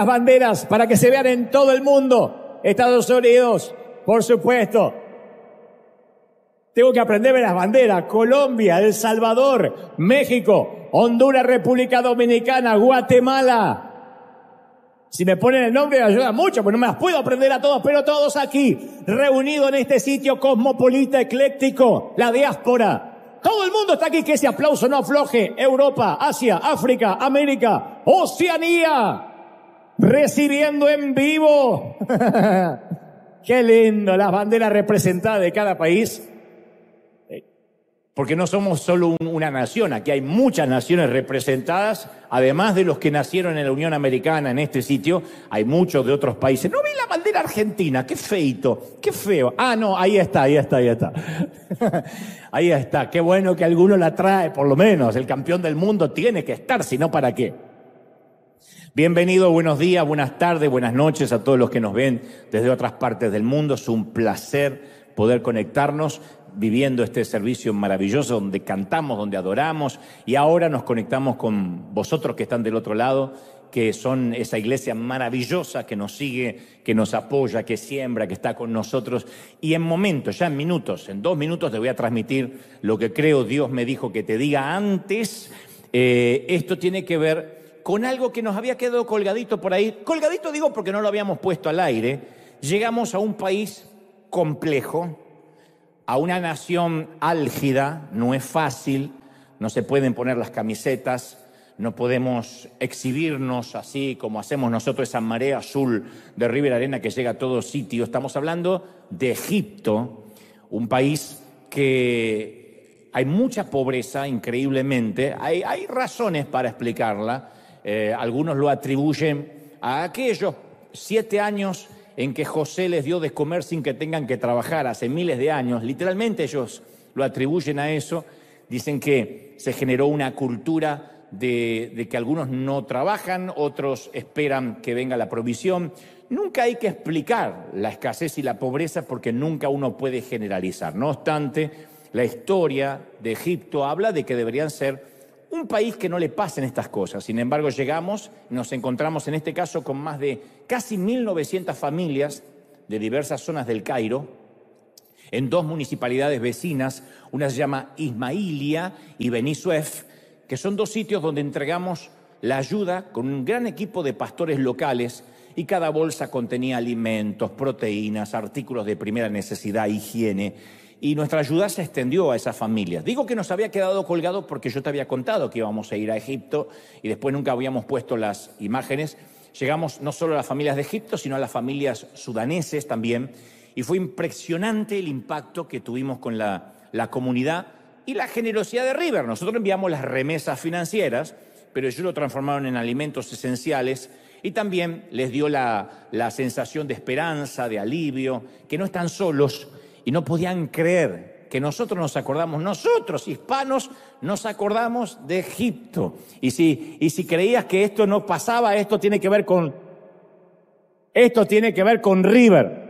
las banderas para que se vean en todo el mundo. Estados Unidos, por supuesto. Tengo que aprenderme las banderas. Colombia, El Salvador, México, Honduras, República Dominicana, Guatemala. Si me ponen el nombre me ayuda mucho, pues no me las puedo aprender a todos, pero todos aquí, reunidos en este sitio cosmopolita, ecléctico, la diáspora. Todo el mundo está aquí, que ese aplauso no afloje. Europa, Asia, África, América, Oceanía, recibiendo en vivo. Qué lindo, las banderas representadas de cada país. Porque no somos solo una nación, aquí hay muchas naciones representadas, además de los que nacieron en la Unión Americana, en este sitio, hay muchos de otros países. ¿No vi la bandera argentina? Qué feito, qué feo. Ah, no, ahí está. Ahí está, qué bueno que alguno la trae, por lo menos. El campeón del mundo tiene que estar, si no, ¿para qué? Bienvenido, buenos días, buenas tardes, buenas noches a todos los que nos ven desde otras partes del mundo. Es un placer poder conectarnos viviendo este servicio maravilloso donde cantamos, donde adoramos, y ahora nos conectamos con vosotros que están del otro lado, que son esa iglesia maravillosa que nos sigue, que nos apoya, que siembra, que está con nosotros. Y en momentos, ya en minutos, en 2 minutos te voy a transmitir lo que creo Dios me dijo que te diga antes. Esto tiene que ver con algo que nos había quedado colgadito por ahí. Colgadito digo porque no lo habíamos puesto al aire. Llegamos a un país complejo, a una nación álgida, no es fácil, no se pueden poner las camisetas, no podemos exhibirnos así como hacemos nosotros, esa marea azul de River Arena que llega a todo sitio. Estamos hablando de Egipto, un país que hay mucha pobreza, increíblemente. Hay razones para explicarla. Algunos lo atribuyen a aquellos 7 años en que José les dio de comer sin que tengan que trabajar hace miles de años. Literalmente ellos lo atribuyen a eso. Dicen que se generó una cultura de que algunos no trabajan, otros esperan que venga la provisión. Nunca hay que explicar la escasez y la pobreza porque nunca uno puede generalizar. No obstante, la historia de Egipto habla de que deberían ser un país que no le pasen estas cosas. Sin embargo, llegamos, nos encontramos en este caso con más de casi 1.900 familias de diversas zonas del Cairo, en 2 municipalidades vecinas. Una se llama Ismailia y Beni Suef, que son 2 sitios donde entregamos la ayuda con un gran equipo de pastores locales, y cada bolsa contenía alimentos, proteínas, artículos de primera necesidad, higiene. Y nuestra ayuda se extendió a esas familias. Digo que nos había quedado colgado porque yo te había contado que íbamos a ir a Egipto y después nunca habíamos puesto las imágenes. Llegamos no solo a las familias de Egipto, sino a las familias sudaneses también. Y fue impresionante el impacto que tuvimos con la comunidad y la generosidad de River. Nosotros enviamos las remesas financieras, pero ellos lo transformaron en alimentos esenciales y también les dio la sensación de esperanza, de alivio, que no están solos. Y no podían creer que nosotros nos acordamos, nosotros hispanos nos acordamos de Egipto. Y si creías que esto no pasaba, esto tiene que ver con River.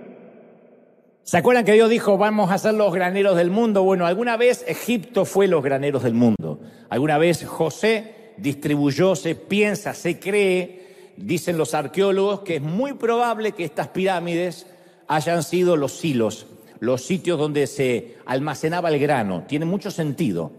¿Se acuerdan que Dios dijo, vamos a ser los graneros del mundo? Bueno, alguna vez Egipto fue los graneros del mundo. Alguna vez José distribuyó, se piensa, se cree, dicen los arqueólogos, que es muy probable que estas pirámides hayan sido los silos, los sitios donde se almacenaba el grano. Tiene mucho sentido.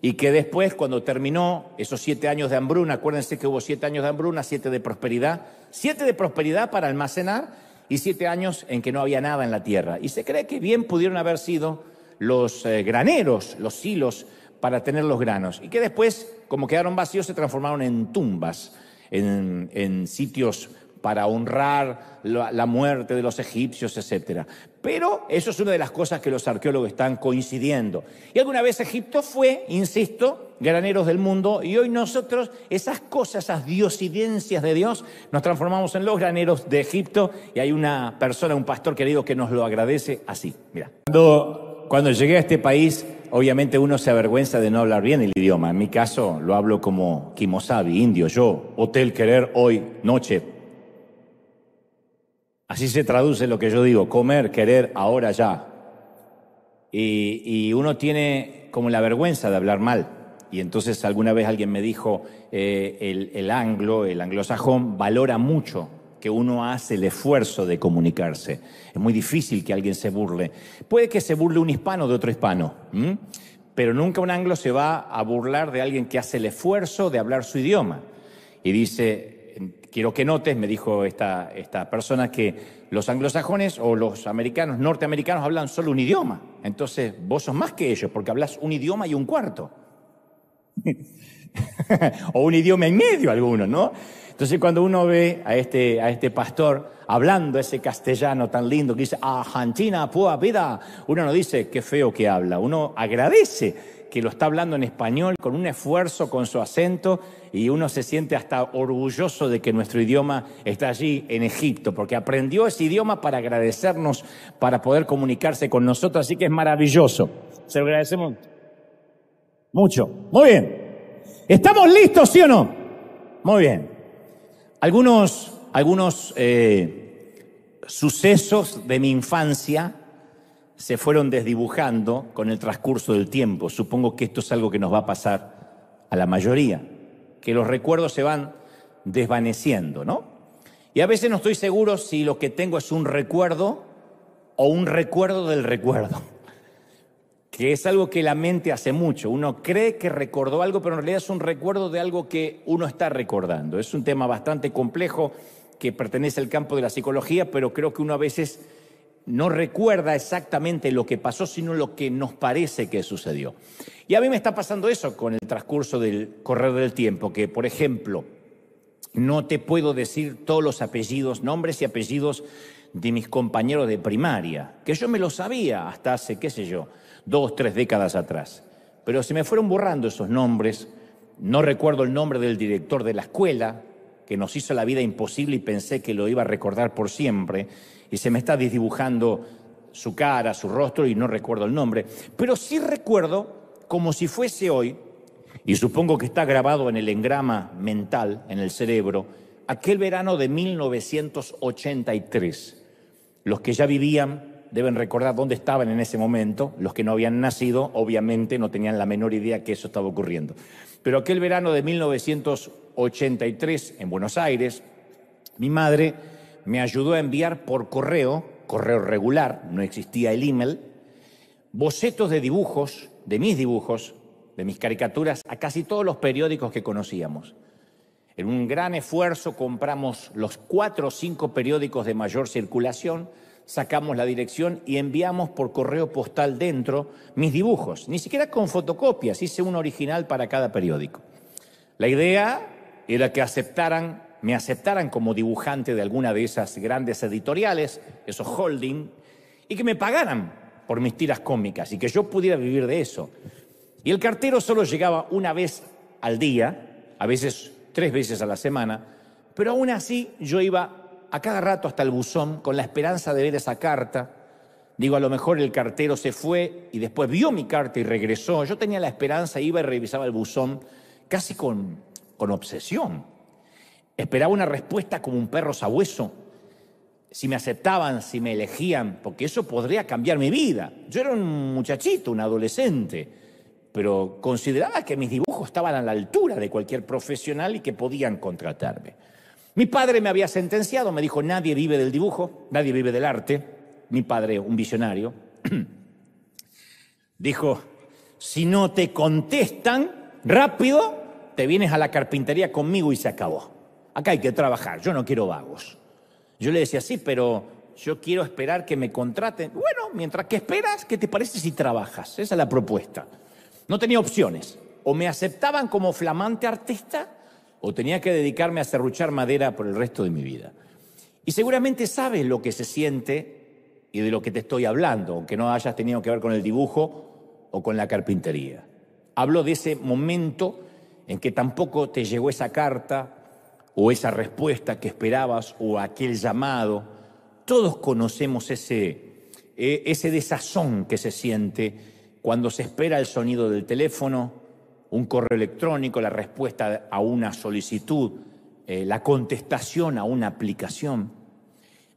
Y que después, cuando terminó esos 7 años de hambruna, acuérdense que hubo 7 años de hambruna, 7 de prosperidad. 7 de prosperidad para almacenar y 7 años en que no había nada en la tierra. Y se cree que bien pudieron haber sido los graneros, los silos para tener los granos. Y que después, como quedaron vacíos, se transformaron en tumbas, en sitios para honrar la muerte de los egipcios, etc. Pero eso es una de las cosas que los arqueólogos están coincidiendo. Y alguna vez Egipto fue, insisto, graneros del mundo, y hoy nosotros, esas cosas, esas diosidencias de Dios, nos transformamos en los graneros de Egipto, y hay una persona, un pastor querido, que nos lo agradece así. Mira. Cuando llegué a este país, obviamente uno se avergüenza de no hablar bien el idioma. En mi caso, lo hablo como kimosabi, indio, yo, hotel, querer, hoy, noche. Así se traduce lo que yo digo, comer, querer, ahora, ya. Y uno tiene como la vergüenza de hablar mal. y entonces alguna vez alguien me dijo, el anglosajón, valora mucho que uno hace el esfuerzo de comunicarse. Es muy difícil que alguien se burle. Puede que se burle un hispano de otro hispano, pero nunca un anglo se va a burlar de alguien que hace el esfuerzo de hablar su idioma. Y dice, quiero que notes, me dijo esta persona, que los anglosajones o los americanos, norteamericanos, hablan solo un idioma. Entonces vos sos más que ellos porque hablas un idioma y un cuarto. O un idioma y medio algunos, ¿no? Entonces cuando uno ve a este pastor hablando ese castellano tan lindo que dice Argentina, pura vida, uno no dice qué feo que habla, uno agradece que lo está hablando en español con un esfuerzo, con su acento, y uno se siente hasta orgulloso de que nuestro idioma está allí en Egipto, porque aprendió ese idioma para agradecernos, para poder comunicarse con nosotros, así que es maravilloso. Se lo agradecemos mucho. Muy bien. ¿Estamos listos, sí o no? Muy bien. Algunos sucesos de mi infancia se fueron desdibujando con el transcurso del tiempo. Supongo que esto es algo que nos va a pasar a la mayoría, que los recuerdos se van desvaneciendo, ¿no? Y a veces no estoy seguro si lo que tengo es un recuerdo o un recuerdo del recuerdo, que es algo que la mente hace mucho. Uno cree que recordó algo, pero en realidad es un recuerdo de algo que uno está recordando. Es un tema bastante complejo que pertenece al campo de la psicología, pero creo que uno a veces no recuerda exactamente lo que pasó, sino lo que nos parece que sucedió. Y a mí me está pasando eso con el transcurso del correr del tiempo, que, por ejemplo, no te puedo decir todos los apellidos, nombres y apellidos de mis compañeros de primaria, que yo me lo sabía hasta hace, qué sé yo, 2, 3 décadas atrás. Pero se me fueron borrando esos nombres. No recuerdo el nombre del director de la escuela, que nos hizo la vida imposible y pensé que lo iba a recordar por siempre. Y se me está desdibujando su cara, su rostro, y no recuerdo el nombre. Pero sí recuerdo, como si fuese hoy, y supongo que está grabado en el engrama mental, en el cerebro, aquel verano de 1983. Los que ya vivían deben recordar dónde estaban en ese momento. Los que no habían nacido, obviamente, no tenían la menor idea que eso estaba ocurriendo. Pero aquel verano de 1983, en Buenos Aires, mi madre me ayudó a enviar por correo regular, no existía el email, bocetos de dibujos, de mis caricaturas, a casi todos los periódicos que conocíamos. En un gran esfuerzo compramos los 4 o 5 periódicos de mayor circulación, sacamos la dirección y enviamos por correo postal dentro mis dibujos, ni siquiera con fotocopias, hice un original para cada periódico. La idea era que me aceptaran como dibujante de alguna de esas grandes editoriales, esos holding, y que me pagaran por mis tiras cómicas y que yo pudiera vivir de eso. Y el cartero solo llegaba una vez al día, a veces 3 veces a la semana, pero aún así yo iba a cada rato hasta el buzón con la esperanza de ver esa carta. Digo, a lo mejor el cartero se fue y después vio mi carta y regresó. Yo tenía la esperanza, iba y revisaba el buzón casi con obsesión. Esperaba una respuesta como un perro sabueso. Si me aceptaban, si me elegían, porque eso podría cambiar mi vida. Yo era un muchachito, un adolescente, pero consideraba que mis dibujos estaban a la altura de cualquier profesional y que podían contratarme. Mi padre me había sentenciado, me dijo, nadie vive del dibujo, nadie vive del arte. Mi padre, un visionario, dijo, si no te contestan rápido, te vienes a la carpintería conmigo y se acabó. Acá hay que trabajar, yo no quiero vagos. Yo le decía, sí, pero yo quiero esperar que me contraten. Bueno, mientras que esperas, ¿qué te parece si trabajas? Esa es la propuesta. No tenía opciones. O me aceptaban como flamante artista o tenía que dedicarme a serruchar madera por el resto de mi vida. Y seguramente sabes lo que se siente y de lo que te estoy hablando, aunque no hayas tenido que ver con el dibujo o con la carpintería. Hablo de ese momento en que tampoco te llegó esa carta o esa respuesta que esperabas o aquel llamado. Todos conocemos ese desazón que se siente cuando se espera el sonido del teléfono, un correo electrónico, la respuesta a una solicitud, la contestación a una aplicación.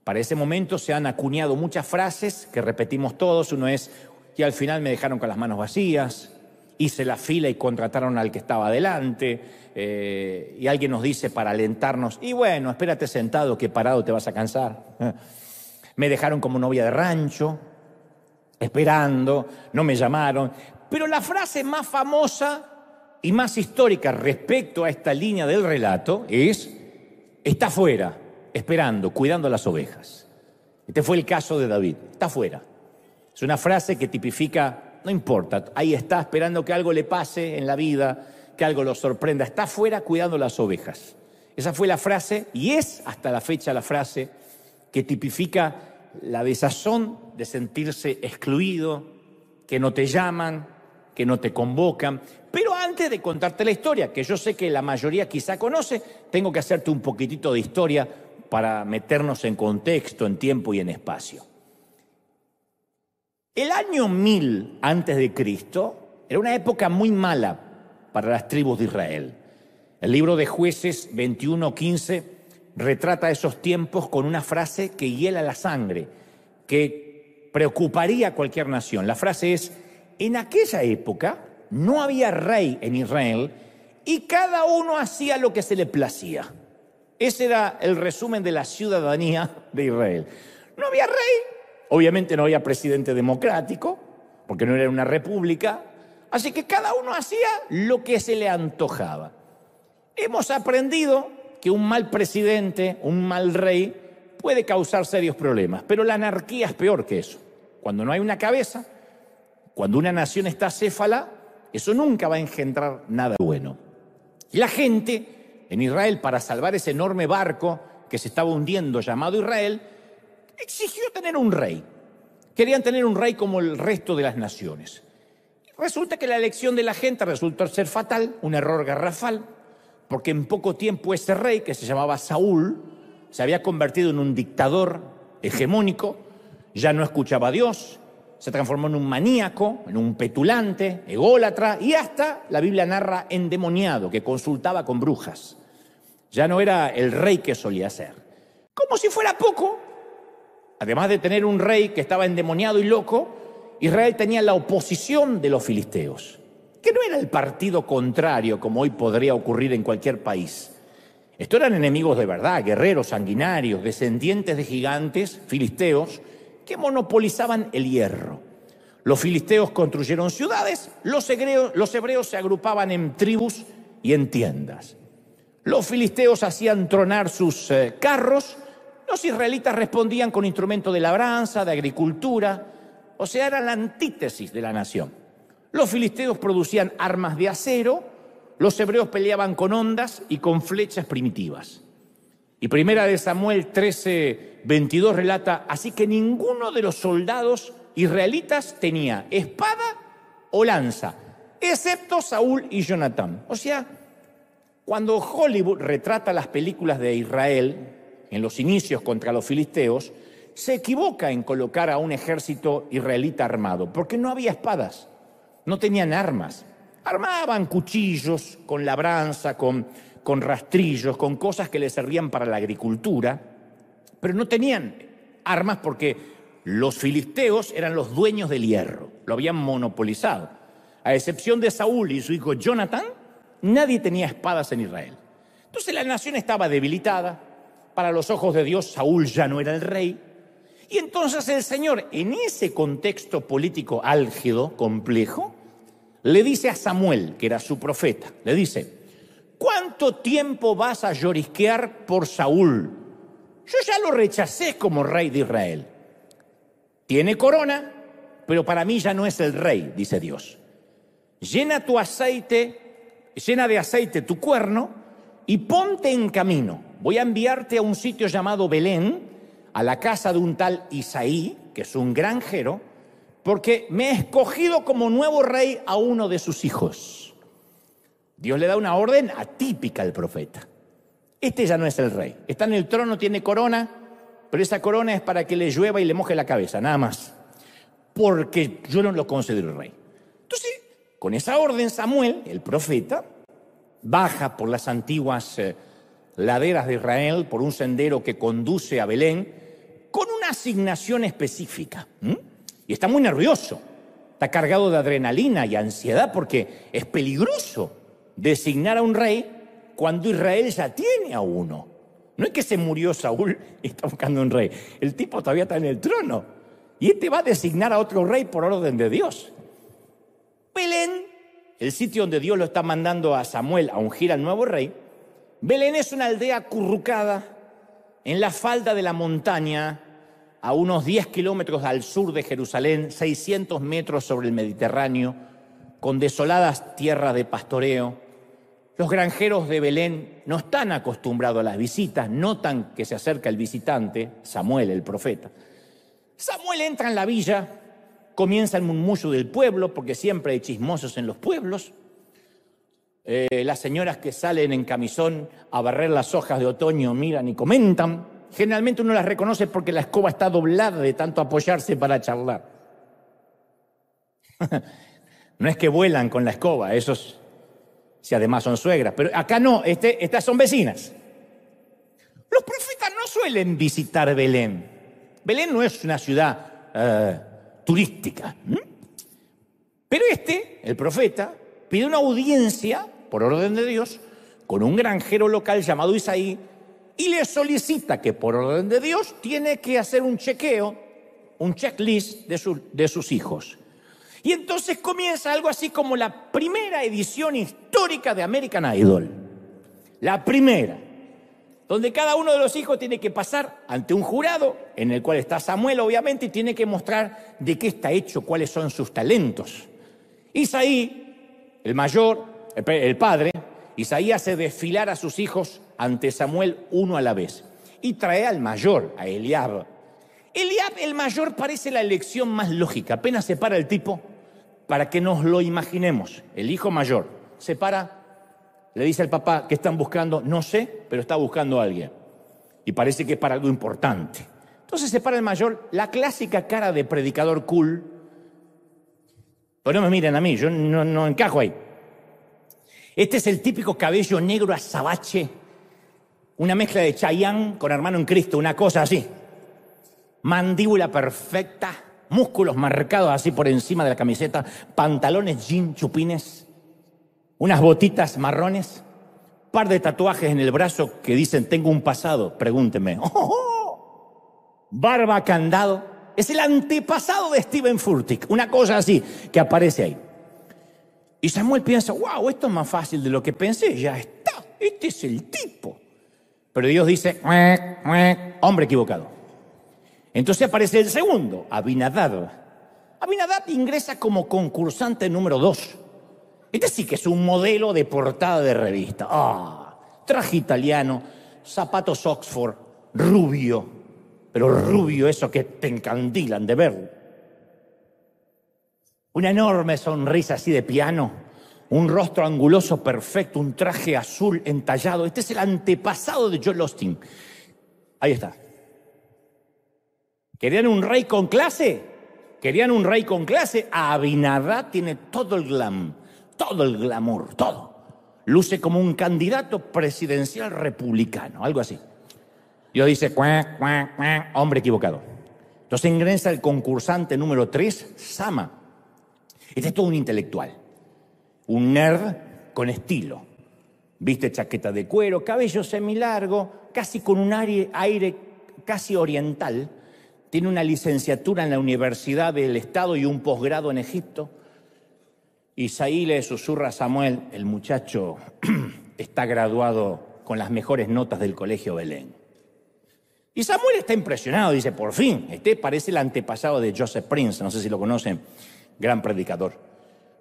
Para ese momento se han acuñado muchas frases que repetimos todos. Uno es, y al final me dejaron con las manos vacías, hice la fila y contrataron al que estaba adelante, y alguien nos dice para alentarnos, y bueno, espérate sentado que parado te vas a cansar. Me dejaron como novia de rancho, esperando, no me llamaron. Pero la frase más famosa y más histórica respecto a esta línea del relato es: está afuera, esperando, cuidando las ovejas. Este fue el caso de David, está afuera. Es una frase que tipifica, no importa, ahí está esperando que algo le pase en la vida, que algo lo sorprenda, está afuera cuidando las ovejas. Esa fue la frase, y es hasta la fecha la frase que tipifica la desazón de sentirse excluido, que no te llaman, que no te convocan. Pero antes de contarte la historia, que yo sé que la mayoría quizá conoce, tengo que hacerte un poquitito de historia para meternos en contexto, en tiempo y en espacio. El año 1000 antes de Cristo era una época muy mala para las tribus de Israel. El libro de Jueces 21:15 retrata esos tiempos con una frase que hiela la sangre, que preocuparía a cualquier nación. La frase es: en aquella época no había rey en Israel y cada uno hacía lo que se le placía. Ese era el resumen de la ciudadanía de Israel. No había rey, obviamente no había presidente democrático, porque no era una república, así que cada uno hacía lo que se le antojaba. Hemos aprendido que un mal presidente, un mal rey, puede causar serios problemas, pero la anarquía es peor que eso. Cuando no hay una cabeza, cuando una nación está acéfala, eso nunca va a engendrar nada bueno. La gente en Israel, para salvar ese enorme barco que se estaba hundiendo llamado Israel, exigió tener un rey. Querían tener un rey como el resto de las naciones. Resulta que la elección de la gente resultó ser fatal, un error garrafal, porque en poco tiempo ese rey, que se llamaba Saúl, se había convertido en un dictador hegemónico, ya no escuchaba a Dios, se transformó en un maníaco, en un petulante, ególatra, y hasta, la Biblia narra, endemoniado, que consultaba con brujas. Ya no era el rey que solía ser. Como si fuera poco, además de tener un rey que estaba endemoniado y loco, Israel tenía la oposición de los filisteos, que no era el partido contrario, como hoy podría ocurrir en cualquier país. Estos eran enemigos de verdad, guerreros sanguinarios, descendientes de gigantes, filisteos, que monopolizaban el hierro. Los filisteos construyeron ciudades, los hebreos se agrupaban en tribus y en tiendas. Los filisteos hacían tronar sus carros, los israelitas respondían con instrumentos de labranza, de agricultura, o sea, era la antítesis de la nación. Los filisteos producían armas de acero, los hebreos peleaban con hondas y con flechas primitivas. Y Primera de Samuel 13:22 relata: así que ninguno de los soldados israelitas tenía espada o lanza, excepto Saúl y Jonatán. O sea, cuando Hollywood retrata las películas de Israel en los inicios contra los filisteos, se equivoca en colocar a un ejército israelita armado, porque no había espadas, no tenían armas. Armaban cuchillos con labranza, con rastrillos, con cosas que les servían para la agricultura, pero no tenían armas porque los filisteos eran los dueños del hierro, lo habían monopolizado. A excepción de Saúl y su hijo Jonatán, nadie tenía espadas en Israel. Entonces la nación estaba debilitada. Para los ojos de Dios, Saúl ya no era el rey. Y entonces el Señor, en ese contexto político álgido, complejo, le dice a Samuel, que era su profeta, le dice: ¿cuánto tiempo vas a llorisquear por Saúl? Yo ya lo rechacé como rey de Israel. Tiene corona, pero para mí ya no es el rey, dice Dios. Llena de aceite tu cuerno y ponte en camino. Voy a enviarte a un sitio llamado Belén, a la casa de un tal Isaí, que es un granjero, porque me he escogido como nuevo rey a uno de sus hijos. Dios le da una orden atípica al profeta. Este ya no es el rey. Está en el trono, tiene corona, pero esa corona es para que le llueva y le moje la cabeza, nada más. Porque yo no lo considero rey. Entonces, con esa orden, Samuel, el profeta, baja por las antiguas laderas de Israel, por un sendero que conduce a Belén, con una asignación específica. Y está muy nervioso, está cargado de adrenalina y ansiedad porque es peligroso designar a un rey cuando Israel ya tiene a uno. No es que se murió Saúl y está buscando un rey. El tipo todavía está en el trono. Y este va a designar a otro rey por orden de Dios. Belén, el sitio donde Dios lo está mandando a Samuel a ungir al nuevo rey. Belén es una aldea acurrucada en la falda de la montaña, a unos 10 kilómetros al sur de Jerusalén, 600 metros sobre el Mediterráneo, con desoladas tierras de pastoreo. Los granjeros de Belén no están acostumbrados a las visitas, notan que se acerca el visitante, Samuel, el profeta. Samuel entra en la villa, comienza el murmullo del pueblo, porque siempre hay chismosos en los pueblos. Las señoras que salen en camisón a barrer las hojas de otoño miran y comentan. Generalmente uno las reconoce porque la escoba está doblada de tanto apoyarse para charlar. No es que vuelan con la escoba, esos, si además son suegras, pero acá no, estas son vecinas. Los profetas no suelen visitar Belén. Belén no es una ciudad turística. Pero el profeta, pide una audiencia, por orden de Dios, con un granjero local llamado Isaí, y le solicita que por orden de Dios tiene que hacer un chequeo, un checklist de sus hijos. Y entonces comienza algo así como la primera edición histórica de American Idol. La primera, donde cada uno de los hijos tiene que pasar ante un jurado, en el cual está Samuel obviamente, y tiene que mostrar de qué está hecho, cuáles son sus talentos. Isaí, el mayor, el padre, Isaí hace desfilar a sus hijos ante Samuel uno a la vez y trae al mayor, a Eliab. Eliab, el mayor, parece la elección más lógica. Apenas se para el tipo, para que nos lo imaginemos. El hijo mayor se para, le dice al papá, ¿qué están buscando? No sé, pero está buscando a alguien. Y parece que es para algo importante. Entonces se para el mayor, la clásica cara de predicador cool. Pero no me miren a mí, yo no encajo ahí. Este es el típico cabello negro azabache, una mezcla de Chayanne con Hermano en Cristo, una cosa así. Mandíbula perfecta, músculos marcados así por encima de la camiseta, pantalones jean chupines, unas botitas marrones, par de tatuajes en el brazo que dicen tengo un pasado, pregúntenme. Barba candado, es el antepasado de Steven Furtick, una cosa así que aparece ahí. Y Samuel piensa, wow, esto es más fácil de lo que pensé, ya está, este es el tipo. Pero Dios dice, hombre equivocado. Entonces aparece el segundo, Abinadab. Abinadab ingresa como concursante número 2. Este sí que es un modelo de portada de revista. Traje italiano, zapatos Oxford, rubio, pero rubio eso que te encandilan de verlo. Una enorme sonrisa así de piano, un rostro anguloso perfecto, un traje azul entallado. Este es el antepasado de Joel Osteen. Ahí está. ¿Querían un rey con clase? ¿Querían un rey con clase? Abinadab tiene todo el glam, todo el glamour, todo. Luce como un candidato presidencial republicano, algo así. Dios dice, hombre equivocado. Entonces ingresa el concursante número 3, Sama. Este es todo un intelectual, un nerd con estilo. Viste chaqueta de cuero, cabello semilargo, casi con un aire casi oriental. Tiene una licenciatura en la Universidad del Estado y un posgrado en Egipto. Isaí le susurra a Samuel, el muchacho está graduado con las mejores notas del colegio Belén. Y Samuel está impresionado, dice, por fin, este parece el antepasado de Joseph Prince, no sé si lo conocen, gran predicador.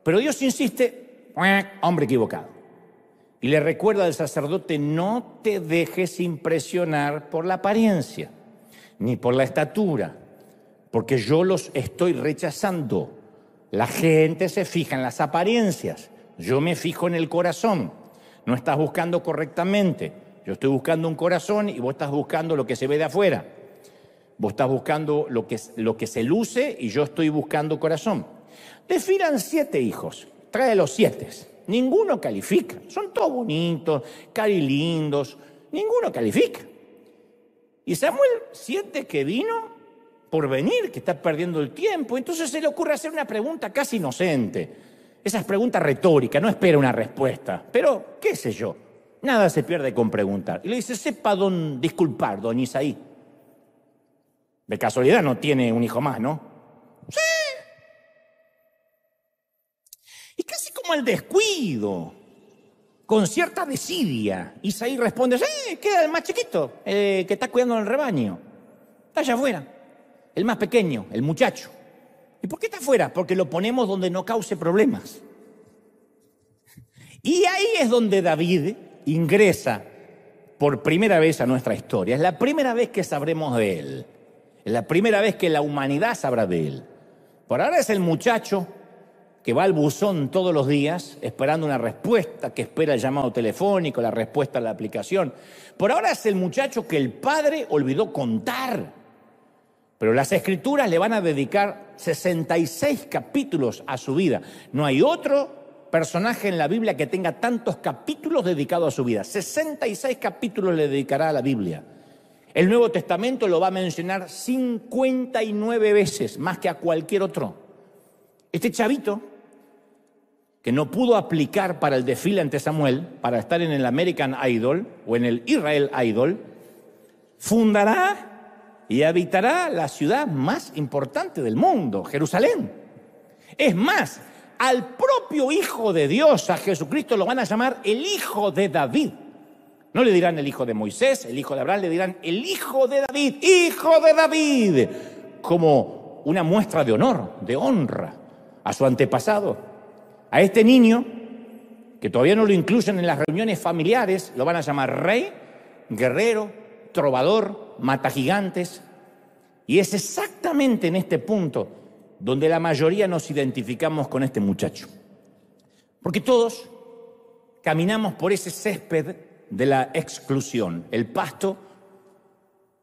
Pero Dios insiste, hombre equivocado. Y le recuerda al sacerdote, no te dejes impresionar por la apariencia, ni por la estatura, porque yo los estoy rechazando. La gente se fija en las apariencias, yo me fijo en el corazón. No estás buscando correctamente, yo estoy buscando un corazón y vos estás buscando lo que se ve de afuera. Vos estás buscando lo que se luce y yo estoy buscando corazón. Desfilan 7 hijos, trae los 7. Ninguno califica, son todos bonitos, carilindos, ninguno califica. Y Samuel siente que vino por venir, que está perdiendo el tiempo. Entonces se le ocurre hacer una pregunta casi inocente. Esa es pregunta retórica, no espera una respuesta. Pero, qué sé yo, nada se pierde con preguntar. Y le dice, sepa disculpar, don Isaí. De casualidad no tiene un hijo más, ¿no? Sí. Y casi como el descuido, con cierta desidia, Isaí responde, sí, queda el más chiquito, que está cuidando el rebaño. Está allá afuera, el más pequeño, el muchacho. ¿Y por qué está afuera? Porque lo ponemos donde no cause problemas. Y ahí es donde David ingresa por primera vez a nuestra historia. Es la primera vez que sabremos de él. Es la primera vez que la humanidad sabrá de él. Por ahora es el muchacho que va al buzón todos los días esperando una respuesta, que espera el llamado telefónico, la respuesta a la aplicación. Por ahora es el muchacho que el padre olvidó contar. Pero las Escrituras le van a dedicar 66 capítulos a su vida. No hay otro personaje en la Biblia que tenga tantos capítulos dedicados a su vida. 66 capítulos le dedicará a la Biblia. El Nuevo Testamento lo va a mencionar 59 veces, más que a cualquier otro. Este chavito, que no pudo aplicar para el desfile ante Samuel, para estar en el American Idol o en el Israel Idol, fundará y habitará la ciudad más importante del mundo, Jerusalén. Es más, al propio Hijo de Dios, a Jesucristo, lo van a llamar el Hijo de David. No le dirán el Hijo de Moisés, el Hijo de Abraham, le dirán el Hijo de David, Hijo de David, como una muestra de honor, de honra a su antepasado. A este niño, que todavía no lo incluyen en las reuniones familiares, lo van a llamar rey, guerrero, trovador, mata gigantes. Y es exactamente en este punto donde la mayoría nos identificamos con este muchacho. Porque todos caminamos por ese césped de la exclusión, el pasto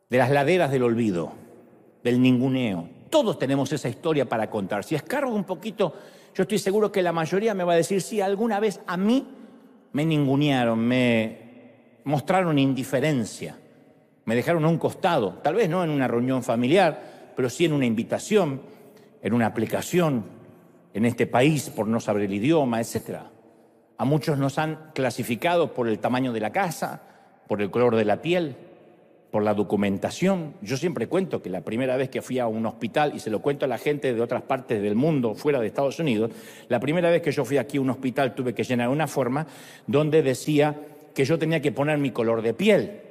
de las laderas del olvido, del ninguneo. Todos tenemos esa historia para contar. Si escargo un poquito, yo estoy seguro que la mayoría me va a decir, sí, alguna vez a mí me ningunearon, me mostraron indiferencia. Me dejaron a un costado, tal vez no en una reunión familiar, pero sí en una invitación, en una aplicación, en este país por no saber el idioma, etc. A muchos nos han clasificado por el tamaño de la casa, por el color de la piel, por la documentación. Yo siempre cuento que la primera vez que fui a un hospital, y se lo cuento a la gente de otras partes del mundo, fuera de Estados Unidos, la primera vez que yo fui aquí a un hospital tuve que llenar una forma donde decía que yo tenía que poner mi color de piel.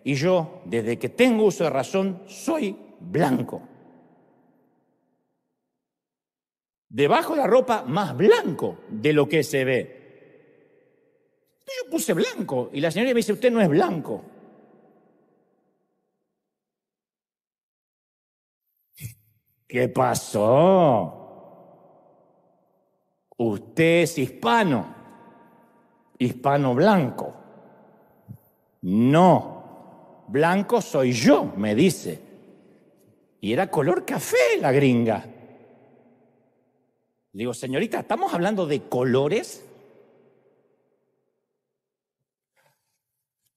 Y yo, desde que tengo uso de razón, soy blanco. Debajo de la ropa, más blanco de lo que se ve. Yo puse blanco y la señora me dice, usted no es blanco. ¿Qué pasó? Usted es hispano blanco. No. Blanco soy yo, me dice. Y era color café la gringa. Digo, señorita, ¿estamos hablando de colores?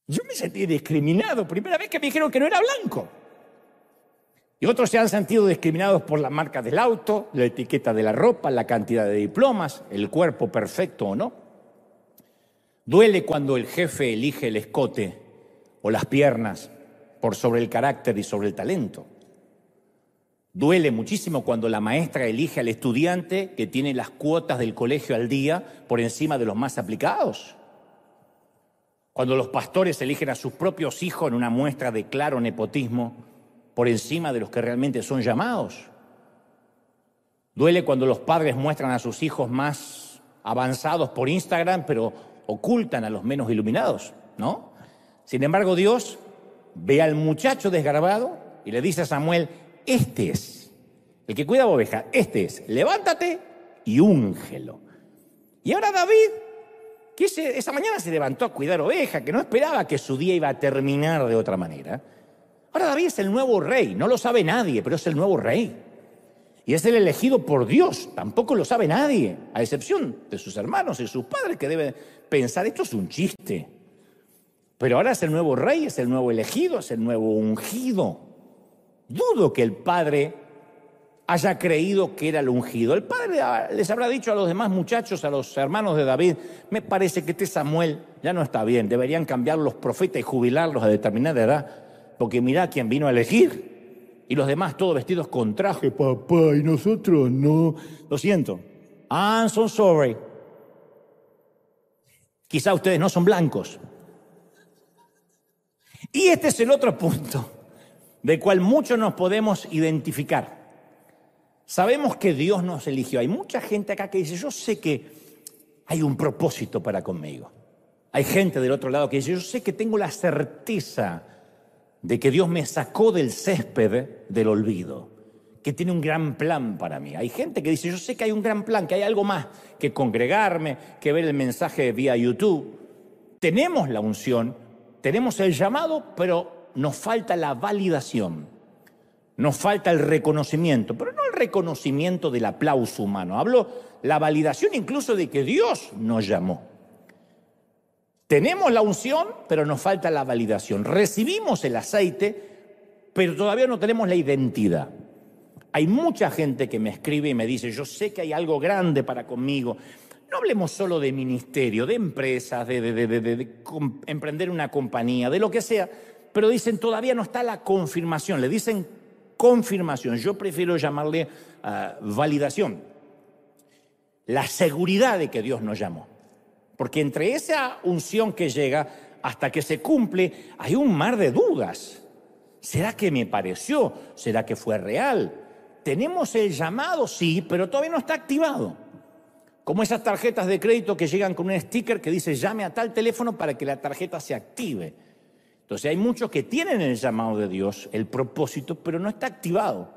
Yo me sentí discriminado. Primera vez que me dijeron que no era blanco. Y otros se han sentido discriminados por la marca del auto, la etiqueta de la ropa, la cantidad de diplomas, el cuerpo perfecto o no. Duele cuando el jefe elige el escote o las piernas por sobre el carácter y sobre el talento. Duele muchísimo cuando la maestra elige al estudiante que tiene las cuotas del colegio al día por encima de los más aplicados. Cuando los pastores eligen a sus propios hijos en una muestra de claro nepotismo por encima de los que realmente son llamados. Duele cuando los padres muestran a sus hijos más avanzados por Instagram, pero ocultan a los menos iluminados, ¿no? Sin embargo, Dios ve al muchacho desgarbado y le dice a Samuel, este es, el que cuida ovejas, este es, levántate y úngelo. Y ahora David, que esa mañana se levantó a cuidar ovejas, que no esperaba que su día iba a terminar de otra manera. Ahora David es el nuevo rey, no lo sabe nadie, pero es el nuevo rey. Y es el elegido por Dios, tampoco lo sabe nadie, a excepción de sus hermanos y sus padres que deben pensar, esto es un chiste. Pero ahora es el nuevo rey, es el nuevo elegido, es el nuevo ungido. Dudo que el padre haya creído que era el ungido. El padre les habrá dicho a los demás muchachos, a los hermanos de David, me parece que este Samuel ya no está bien, deberían cambiar los profetas y jubilarlos a determinada edad, porque mirá quién vino a elegir. Y los demás todos vestidos con traje, papá, y nosotros no. Lo siento. I'm so sorry. Quizá ustedes no son blancos. Y este es el otro punto del cual muchos nos podemos identificar. Sabemos que Dios nos eligió. Hay mucha gente acá que dice, yo sé que hay un propósito para conmigo. Hay gente del otro lado que dice, yo sé que tengo la certeza de que Dios me sacó del césped del olvido, que tiene un gran plan para mí. Hay gente que dice, yo sé que hay un gran plan, que hay algo más que congregarme, que ver el mensaje vía YouTube. Tenemos la unción, tenemos el llamado, pero nos falta la validación, nos falta el reconocimiento, pero no el reconocimiento del aplauso humano. Hablo la validación incluso de que Dios nos llamó. Tenemos la unción, pero nos falta la validación. Recibimos el aceite, pero todavía no tenemos la identidad. Hay mucha gente que me escribe y me dice, yo sé que hay algo grande para conmigo. No hablemos solo de ministerio, de empresas, de emprender una compañía, de lo que sea, pero dicen, todavía no está la confirmación. Le dicen confirmación. Yo prefiero llamarle validación. La seguridad de que Dios nos llamó. Porque entre esa unción que llega hasta que se cumple, hay un mar de dudas. ¿Será que me pareció? ¿Será que fue real? Tenemos el llamado, sí, pero todavía no está activado. Como esas tarjetas de crédito que llegan con un sticker que dice llame a tal teléfono para que la tarjeta se active. Entonces hay muchos que tienen el llamado de Dios, el propósito, pero no está activado.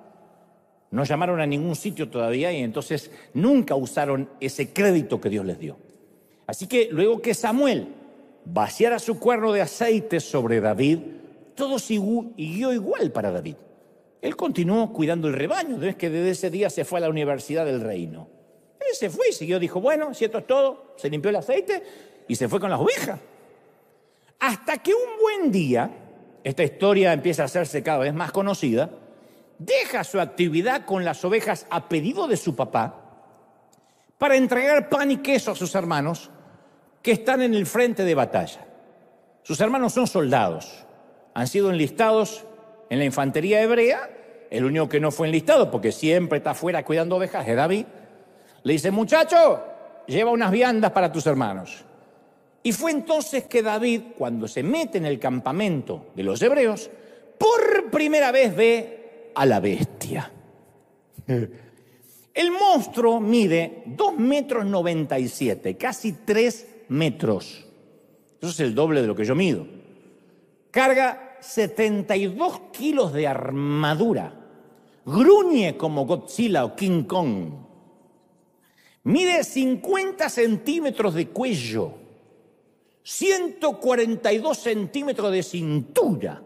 No llamaron a ningún sitio todavía y entonces nunca usaron ese crédito que Dios les dio. Así que luego que Samuel vaciara su cuerno de aceite sobre David, todo siguió igual para David. Él continuó cuidando el rebaño, ves que desde ese día se fue a la universidad del reino. Él se fue y siguió, dijo, bueno, si esto es todo, se limpió el aceite y se fue con las ovejas. Hasta que un buen día, esta historia empieza a hacerse cada vez más conocida, deja su actividad con las ovejas a pedido de su papá para entregar pan y queso a sus hermanos que están en el frente de batalla. Sus hermanos son soldados, han sido enlistados en la infantería hebrea. El único que no fue enlistado, porque siempre está afuera cuidando ovejas, es David. Le dice, muchacho, lleva unas viandas para tus hermanos. Y fue entonces que David, cuando se mete en el campamento de los hebreos, por primera vez ve a la bestia. El monstruo mide 2,97 metros, casi 3 metros. Eso es el doble de lo que yo mido. Carga 72 kilos de armadura. Gruñe como Godzilla o King Kong. Mide 50 centímetros de cuello. 142 centímetros de cintura.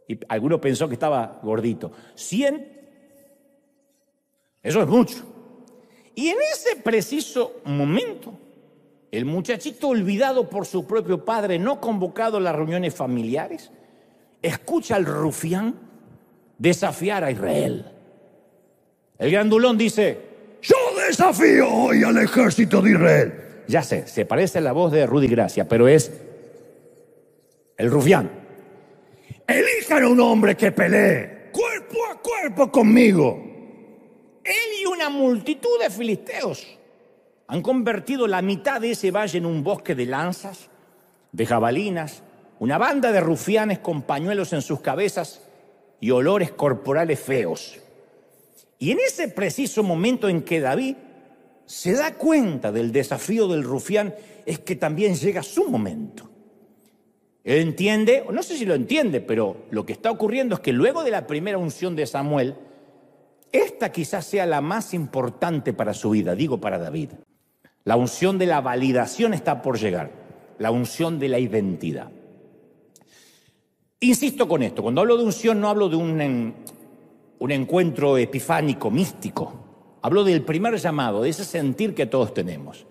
Y alguno pensó que estaba gordito. 100. Eso es mucho. Y en ese preciso momento, el muchachito olvidado por su propio padre, no convocado a las reuniones familiares, escucha al rufián desafiar a Israel. El grandulón dice, yo desafío hoy al ejército de Israel. Ya sé, se parece a la voz de Rudy Gracia, pero es el rufián. Elijan a un hombre que pelee cuerpo a cuerpo conmigo. Él y una multitud de filisteos han convertido la mitad de ese valle en un bosque de lanzas, de jabalinas, una banda de rufianes con pañuelos en sus cabezas y olores corporales feos. Y en ese preciso momento en que David se da cuenta del desafío del rufián, es que también llega su momento. Él entiende, o no sé si lo entiende, pero lo que está ocurriendo es que luego de la primera unción de Samuel, esta quizás sea la más importante para su vida, digo para David. La unción de la validación está por llegar, la unción de la identidad. Insisto con esto, cuando hablo de unción no hablo de un encuentro epifánico, místico. Hablo del primer llamado, de ese sentir que todos tenemos.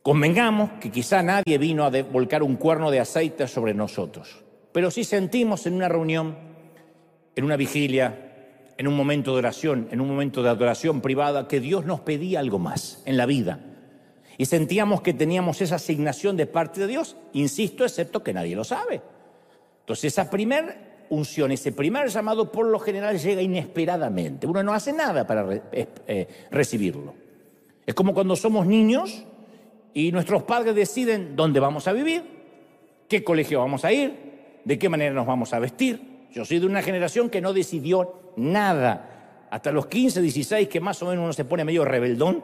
Convengamos que quizá nadie vino a volcar un cuerno de aceite sobre nosotros, pero sí sentimos en una reunión en una vigilia, en un momento de oración, en un momento de adoración privada, que Dios nos pedía algo más en la vida. Y sentíamos que teníamos esa asignación de parte de Dios, insisto, excepto que nadie lo sabe. Entonces esa primera unción, ese primer llamado por lo general llega inesperadamente. Uno no hace nada para recibirlo. Es como cuando somos niños y nuestros padres deciden dónde vamos a vivir, qué colegio vamos a ir, de qué manera nos vamos a vestir. Yo soy de una generación que no decidió nada. Hasta los 15, 16, que más o menos uno se pone medio rebeldón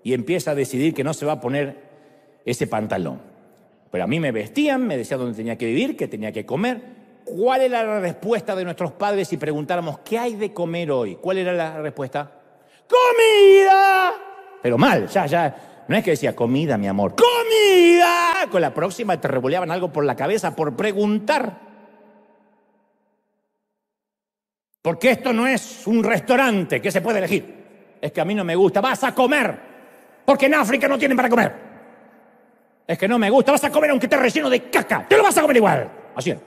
y empieza a decidir que no se va a poner ese pantalón. Pero a mí me vestían, me decían dónde tenía que vivir, qué tenía que comer. ¿Cuál era la respuesta de nuestros padres si preguntáramos qué hay de comer hoy? ¿Cuál era la respuesta? ¡Comida! Pero mal, ya. No es que decía comida, mi amor. ¡Comida! Con la próxima te revoleaban algo por la cabeza por preguntar. Porque esto no es un restaurante que se puede elegir. Es que a mí no me gusta. Vas a comer. Porque en África no tienen para comer. Es que no me gusta. Vas a comer aunque esté relleno de caca. Te lo vas a comer igual. Así es.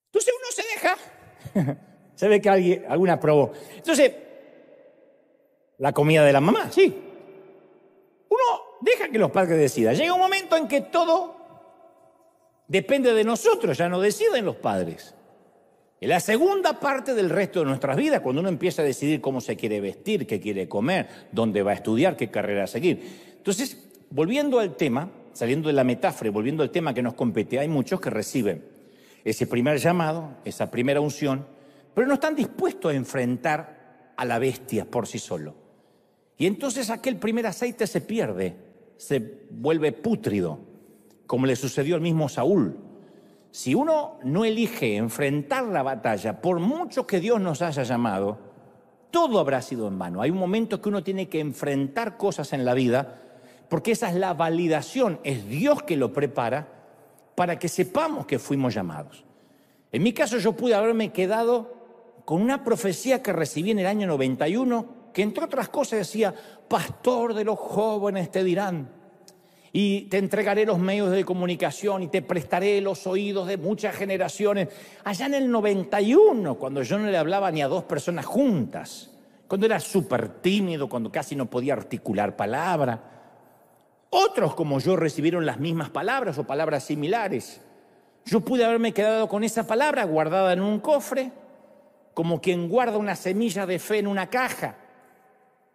Entonces uno se deja. Se ve que alguna probó. Entonces, la comida de la mamá, sí. Uno deja que los padres decidan. Llega un momento en que todo depende de nosotros, ya no deciden los padres. En la segunda parte del resto de nuestras vidas, cuando uno empieza a decidir cómo se quiere vestir, qué quiere comer, dónde va a estudiar, qué carrera seguir. Entonces, volviendo al tema, saliendo de la metáfora y volviendo al tema que nos compete, hay muchos que reciben ese primer llamado, esa primera unción, pero no están dispuestos a enfrentar a la bestia por sí solo. Y entonces aquel primer aceite se pierde, se vuelve pútrido, como le sucedió al mismo Saúl. Si uno no elige enfrentar la batalla, por mucho que Dios nos haya llamado, todo habrá sido en vano. Hay un momento que uno tiene que enfrentar cosas en la vida, porque esa es la validación, es Dios que lo prepara para que sepamos que fuimos llamados. En mi caso yo pude haberme quedado con una profecía que recibí en el año 91, que entre otras cosas decía, pastor de los jóvenes te dirán, y te entregaré los medios de comunicación y te prestaré los oídos de muchas generaciones. Allá en el 91, cuando yo no le hablaba ni a dos personas juntas, cuando era súper tímido, cuando casi no podía articular palabra. Otros como yo recibieron las mismas palabras o palabras similares. Yo pude haberme quedado con esa palabra guardada en un cofre, como quien guarda una semilla de fe en una caja.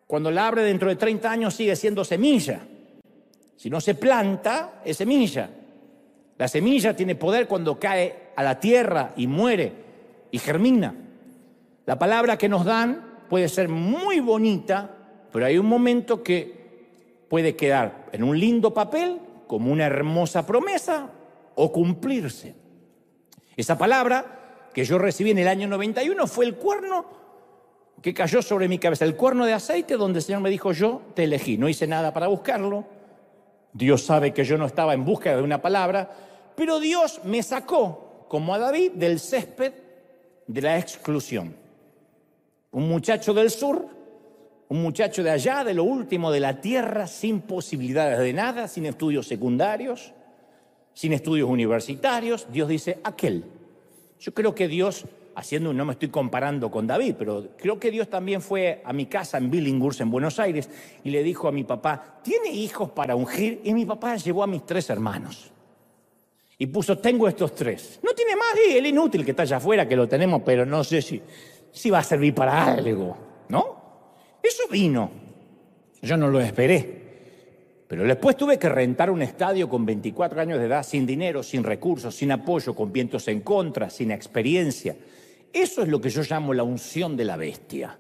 Cuando la abre dentro de 30 años sigue siendo semilla. Si no se planta, es semilla. La semilla tiene poder cuando cae a la tierra y muere y germina. La palabra que nos dan puede ser muy bonita, pero hay un momento que puede quedar en un lindo papel como una hermosa promesa o cumplirse. Esa palabra que yo recibí en el año 91 fue el cuerno que cayó sobre mi cabeza, el cuerno de aceite donde el Señor me dijo, yo te elegí. No hice nada para buscarlo. Dios sabe que yo no estaba en búsqueda de una palabra, pero Dios me sacó, como a David, del césped de la exclusión. Un muchacho del sur, un muchacho de allá, de lo último de la tierra, sin posibilidades de nada, sin estudios secundarios, sin estudios universitarios. Dios dice, aquel. Yo creo que Dios, no me estoy comparando con David, pero creo que Dios también fue a mi casa en Billinghurst, en Buenos Aires, y le dijo a mi papá, ¿tiene hijos para ungir? Y mi papá llevó a mis 3 hermanos. Y puso, tengo estos 3. No tiene más, y el inútil que está allá afuera, que lo tenemos, pero no sé si va a servir para algo, ¿no? Eso vino. Yo no lo esperé. Pero después tuve que rentar un estadio con 24 años de edad, sin dinero, sin recursos, sin apoyo, con vientos en contra, sin experiencia. Eso es lo que yo llamo la unción de la bestia.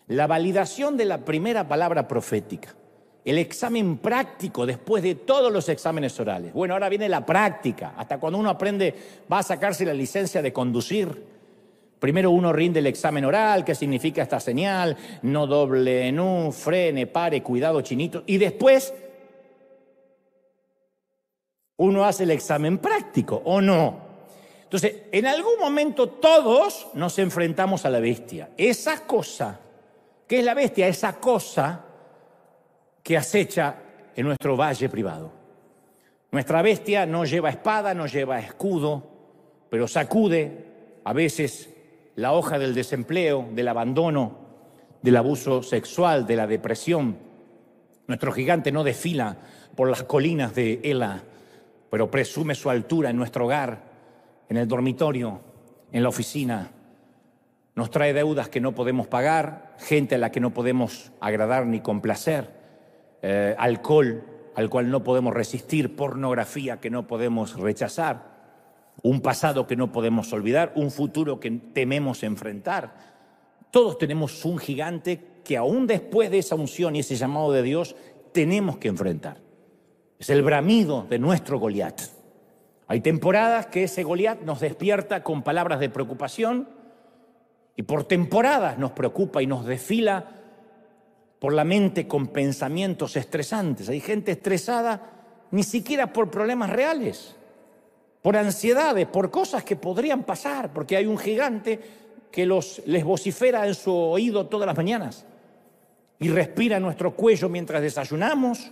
La validación de la primera palabra profética. El examen práctico después de todos los exámenes orales. Bueno, ahora viene la práctica. Hasta cuando uno aprende, va a sacarse la licencia de conducir. Primero uno rinde el examen oral, qué significa esta señal, no doble, no, frene, pare, cuidado, chinito. Y después uno hace el examen práctico, ¿o no? Entonces, en algún momento todos nos enfrentamos a la bestia. Esa cosa, ¿qué es la bestia? Esa cosa que acecha en nuestro valle privado. Nuestra bestia no lleva espada, no lleva escudo, pero sacude a veces la hoja del desempleo, del abandono, del abuso sexual, de la depresión. Nuestro gigante no desfila por las colinas de Ela, pero presume su altura en nuestro hogar, en el dormitorio, en la oficina. Nos trae deudas que no podemos pagar, gente a la que no podemos agradar ni complacer, alcohol al cual no podemos resistir, pornografía que no podemos rechazar, un pasado que no podemos olvidar, un futuro que tememos enfrentar. Todos tenemos un gigante que aún después de esa unción y ese llamado de Dios tenemos que enfrentar. Es el bramido de nuestro Goliat. Hay temporadas que ese Goliat nos despierta con palabras de preocupación y por temporadas nos preocupa y nos desfila por la mente con pensamientos estresantes. Hay gente estresada ni siquiera por problemas reales, por ansiedades, por cosas que podrían pasar, porque hay un gigante que les vocifera en su oído todas las mañanas y respira en nuestro cuello mientras desayunamos,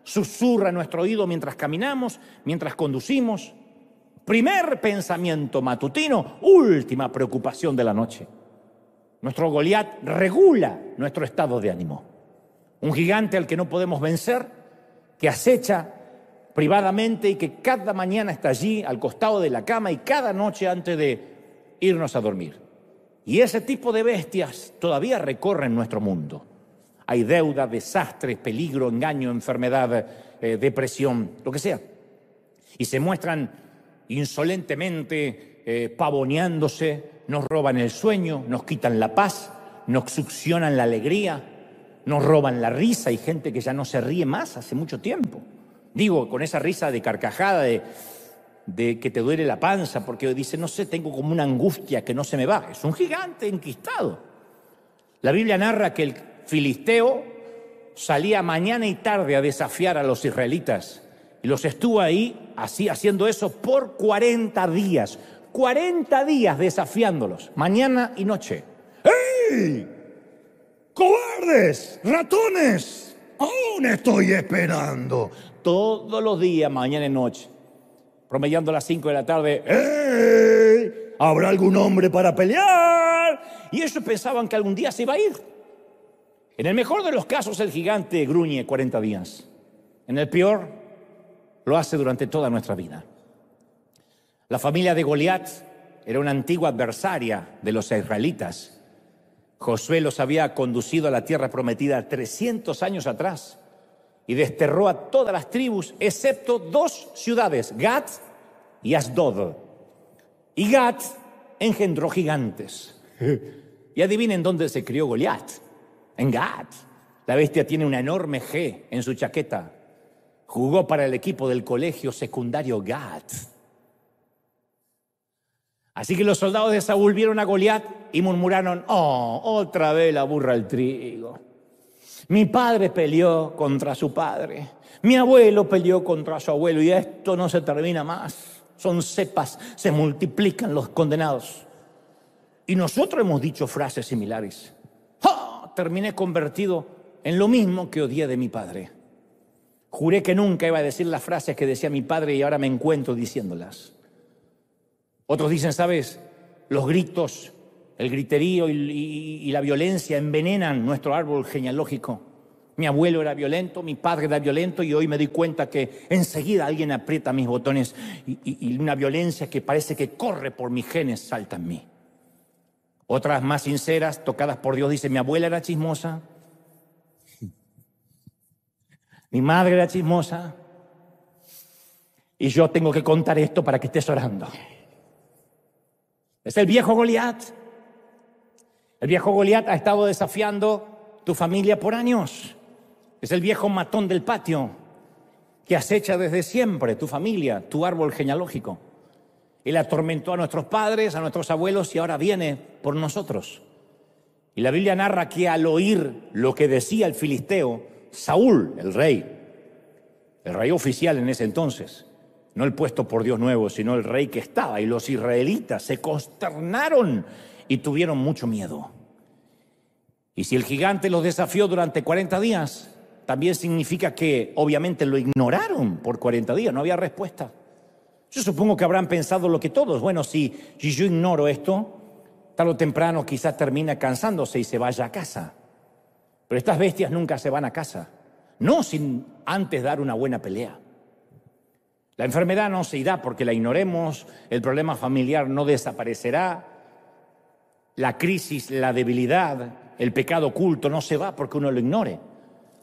susurra en nuestro oído mientras caminamos, mientras conducimos. Primer pensamiento matutino, última preocupación de la noche. Nuestro Goliat regula nuestro estado de ánimo. Un gigante al que no podemos vencer, que acecha privadamente y que cada mañana está allí al costado de la cama y cada noche antes de irnos a dormir. Y ese tipo de bestias todavía recorren nuestro mundo. Hay deuda, desastres, peligro, engaño, enfermedad, depresión, lo que sea. Y se muestran insolentemente pavoneándose, nos roban el sueño, nos quitan la paz, nos succionan la alegría, nos roban la risa. Hay gente que ya no se ríe más hace mucho tiempo. Digo, con esa risa de carcajada, de que te duele la panza, porque dice, no sé, tengo como una angustia que no se me va. Es un gigante enquistado. La Biblia narra que el filisteo salía mañana y tarde a desafiar a los israelitas y los estuvo ahí así haciendo eso por 40 días. 40 días desafiándolos, mañana y noche. ¡Ey! ¡Cobardes! ¡Ratones! ¡Aún estoy esperando! Todos los días, mañana y noche, promediando a las 5 de la tarde. ¡Ey! ¿Habrá algún hombre para pelear? Y ellos pensaban que algún día se iba a ir. En el mejor de los casos, el gigante gruñe 40 días. En el peor, lo hace durante toda nuestra vida. La familia de Goliat era una antigua adversaria de los israelitas. Josué los había conducido a la tierra prometida 300 años atrás y desterró a todas las tribus, excepto 2 ciudades, Gat y Asdod. Y Gat engendró gigantes. Y adivinen dónde se crió Goliat. En Gat. La bestia tiene una enorme G en su chaqueta. Jugó para el equipo del colegio secundario Gat. Así que los soldados de Saúl vieron a Goliat y murmuraron, oh, otra vez la burra al trigo. Mi padre peleó contra su padre. Mi abuelo peleó contra su abuelo y esto no se termina más. Son cepas, se multiplican los condenados. Y nosotros hemos dicho frases similares. ¡Oh! Terminé convertido en lo mismo que odié de mi padre. Juré que nunca iba a decir las frases que decía mi padre y ahora me encuentro diciéndolas. Otros dicen, ¿sabes? Los gritos, el griterío y la violencia envenenan nuestro árbol genealógico. Mi abuelo era violento, mi padre era violento y hoy me di cuenta que enseguida alguien aprieta mis botones y una violencia que parece que corre por mis genes salta en mí. Otras más sinceras, tocadas por Dios, dicen, mi abuela era chismosa, mi madre era chismosa y yo tengo que contar esto para que estés orando. Es el viejo Goliat. El viejo Goliat ha estado desafiando tu familia por años. Es el viejo matón del patio que acecha desde siempre tu familia, tu árbol genealógico. Él atormentó a nuestros padres, a nuestros abuelos y ahora viene por nosotros. Y la Biblia narra que al oír lo que decía el filisteo, Saúl, el rey oficial en ese entonces, no el puesto por Dios nuevo, sino el rey que estaba, y los israelitas se consternaron y tuvieron mucho miedo. Y si el gigante los desafió durante 40 días, también significa que obviamente lo ignoraron por 40 días, no había respuesta. Yo supongo que habrán pensado lo que todos. Bueno, si yo ignoro esto, tarde o temprano quizás termine cansándose y se vaya a casa. Pero estas bestias nunca se van a casa, no sin antes dar una buena pelea. La enfermedad no se irá porque la ignoremos, el problema familiar no desaparecerá, la crisis, la debilidad, el pecado oculto no se va porque uno lo ignore.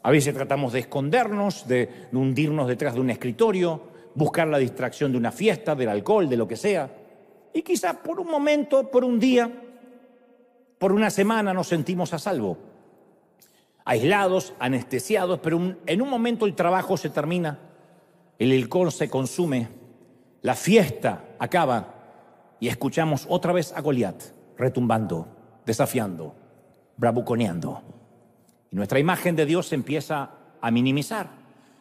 A veces tratamos de escondernos, de hundirnos detrás de un escritorio, buscar la distracción de una fiesta, del alcohol, de lo que sea. Y quizá por un momento, por un día, por una semana nos sentimos a salvo. Aislados, anestesiados, pero en un momento el trabajo se termina, el alcohol se consume, la fiesta acaba y escuchamos otra vez a Goliat retumbando, desafiando, bravuconeando. Y nuestra imagen de Dios se empieza a minimizar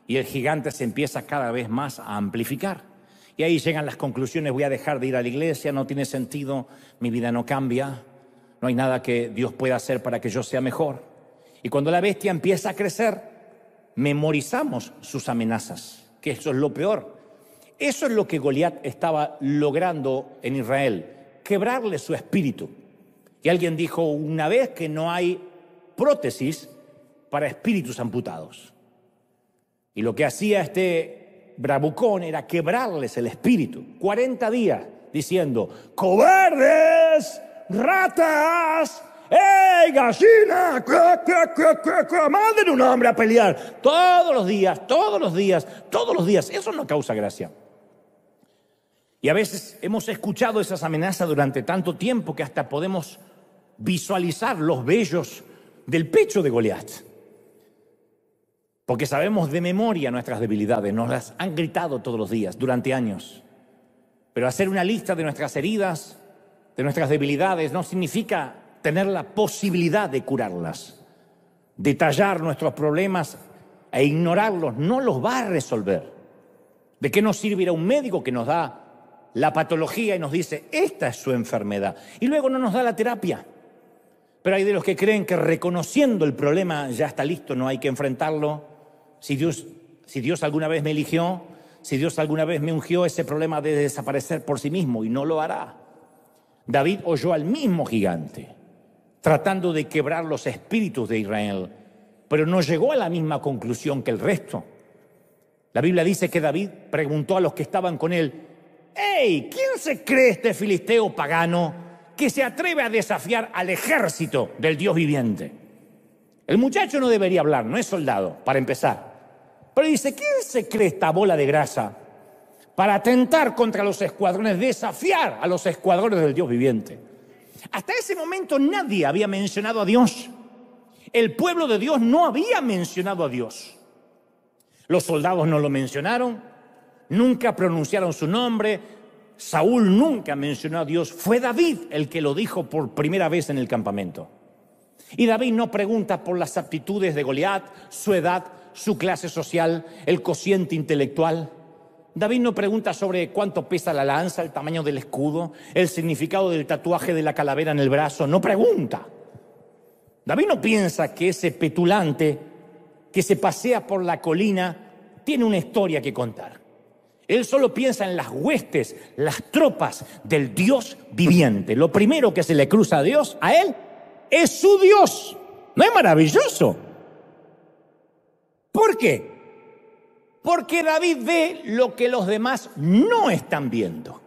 y el gigante se empieza cada vez más a amplificar. Y ahí llegan las conclusiones: voy a dejar de ir a la iglesia, no tiene sentido, mi vida no cambia, no hay nada que Dios pueda hacer para que yo sea mejor. Y cuando la bestia empieza a crecer, memorizamos sus amenazas, que eso es lo peor. Eso es lo que Goliat estaba logrando en Israel, quebrarle su espíritu. Y alguien dijo una vez que no hay prótesis para espíritus amputados. Y lo que hacía este bravucón era quebrarles el espíritu. 40 días diciendo: ¡cobardes! ¡Ratas! ¡Ey, gallina! ¡Manden un hombre a pelear! Todos los días, todos los días, todos los días. Eso no causa gracia. Y a veces hemos escuchado esas amenazas durante tanto tiempo que hasta podemos visualizar los vellos del pecho de Goliat. Porque sabemos de memoria nuestras debilidades, nos las han gritado todos los días, durante años. Pero hacer una lista de nuestras heridas, de nuestras debilidades, no significa tener la posibilidad de curarlas. Detallar nuestros problemas e ignorarlos no los va a resolver. ¿De qué nos sirve ir a un médico que nos da la patología y nos dice: esta es su enfermedad, y luego no nos da la terapia? Pero hay de los que creen que reconociendo el problema ya está listo, no hay que enfrentarlo. Si Dios alguna vez me eligió, si Dios alguna vez me ungió, ese problema debe desaparecer por sí mismo, y no lo hará. David oyó al mismo gigante tratando de quebrar los espíritus de Israel, pero no llegó a la misma conclusión que el resto. La Biblia dice que David preguntó a los que estaban con él: ¡Ey! ¿Quién se cree este filisteo pagano que se atreve a desafiar al ejército del Dios viviente? El muchacho no debería hablar, no es soldado, para empezar. Pero dice: ¿quién se cree esta bola de grasa para atentar contra los escuadrones, desafiar a los escuadrones del Dios viviente? Hasta ese momento nadie había mencionado a Dios. El pueblo de Dios no había mencionado a Dios. Los soldados no lo mencionaron, nunca pronunciaron su nombre. Saúl nunca mencionó a Dios. Fue David el que lo dijo por primera vez en el campamento. Y David no pregunta por las aptitudes de Goliat, su edad, su clase social, el cociente intelectual. David no pregunta sobre cuánto pesa la lanza, el tamaño del escudo, el significado del tatuaje de la calavera en el brazo. No pregunta. David no piensa que ese petulante que se pasea por la colina tiene una historia que contar. Él solo piensa en las huestes, las tropas del Dios viviente. Lo primero que se le cruza a Dios, a él, es su Dios. ¿No es maravilloso? ¿Por qué? Porque David ve lo que los demás no están viendo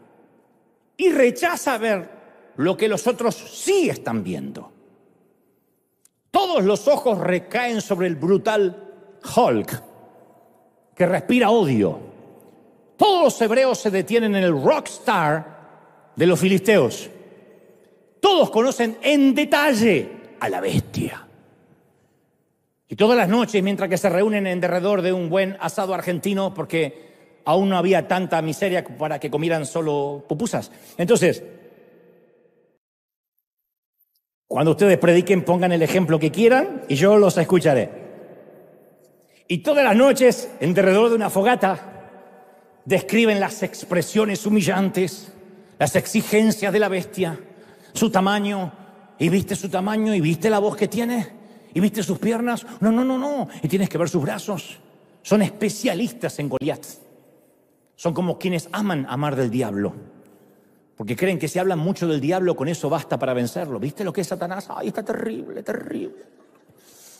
y rechaza ver lo que los otros sí están viendo. Todos los ojos recaen sobre el brutal Hulk, que respira odio. Todos los hebreos se detienen en el rockstar de los filisteos. Todos conocen en detalle a la bestia. Y todas las noches, mientras que se reúnen en derredor de un buen asado argentino, porque aún no había tanta miseria para que comieran solo pupusas. Entonces, cuando ustedes prediquen, pongan el ejemplo que quieran y yo los escucharé. Y todas las noches, en derredor de una fogata, describen las expresiones humillantes, las exigencias de la bestia, su tamaño. ¿Y viste su tamaño? ¿Y viste la voz que tiene? ¿Y viste sus piernas? No. Y tienes que ver sus brazos. Son especialistas en Goliat. Son como quienes aman amar del diablo, porque creen que si hablan mucho del diablo, con eso basta para vencerlo. ¿Viste lo que es Satanás? ¡Ay, está terrible, terrible!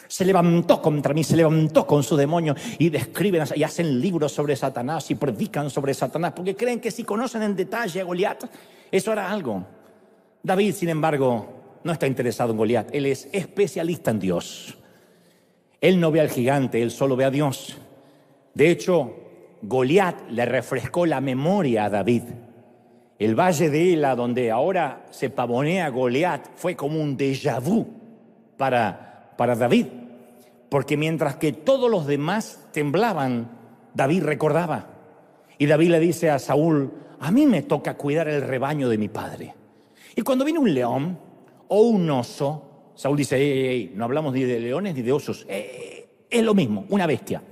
Se levantó contra mí, se levantó con su demonio, y describen y hacen libros sobre Satanás y predican sobre Satanás, porque creen que si conocen en detalle a Goliat, eso hará algo. David, sin embargo, no está interesado en Goliat. Él es especialista en Dios. Él no ve al gigante, él solo ve a Dios. De hecho, Goliat le refrescó la memoria a David. El valle de Ela, donde ahora se pavonea Goliat, fue como un déjà vu para David. Porque mientras que todos los demás temblaban, David recordaba. Y David le dice a Saúl: a mí me toca cuidar el rebaño de mi padre. Y cuando viene un león o un oso, Saúl dice: ey, no hablamos ni de leones ni de osos. Es lo mismo, una bestia.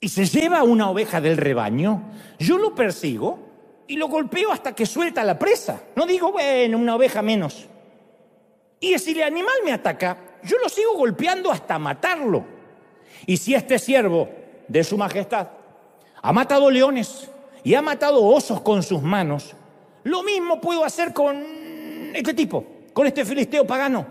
Y se lleva una oveja del rebaño, yo lo persigo y lo golpeo hasta que suelta la presa. No digo, bueno, una oveja menos. Y si el animal me ataca, yo lo sigo golpeando hasta matarlo. Y si este siervo de su majestad ha matado leones y ha matado osos con sus manos, lo mismo puedo hacer con este tipo, con este filisteo pagano.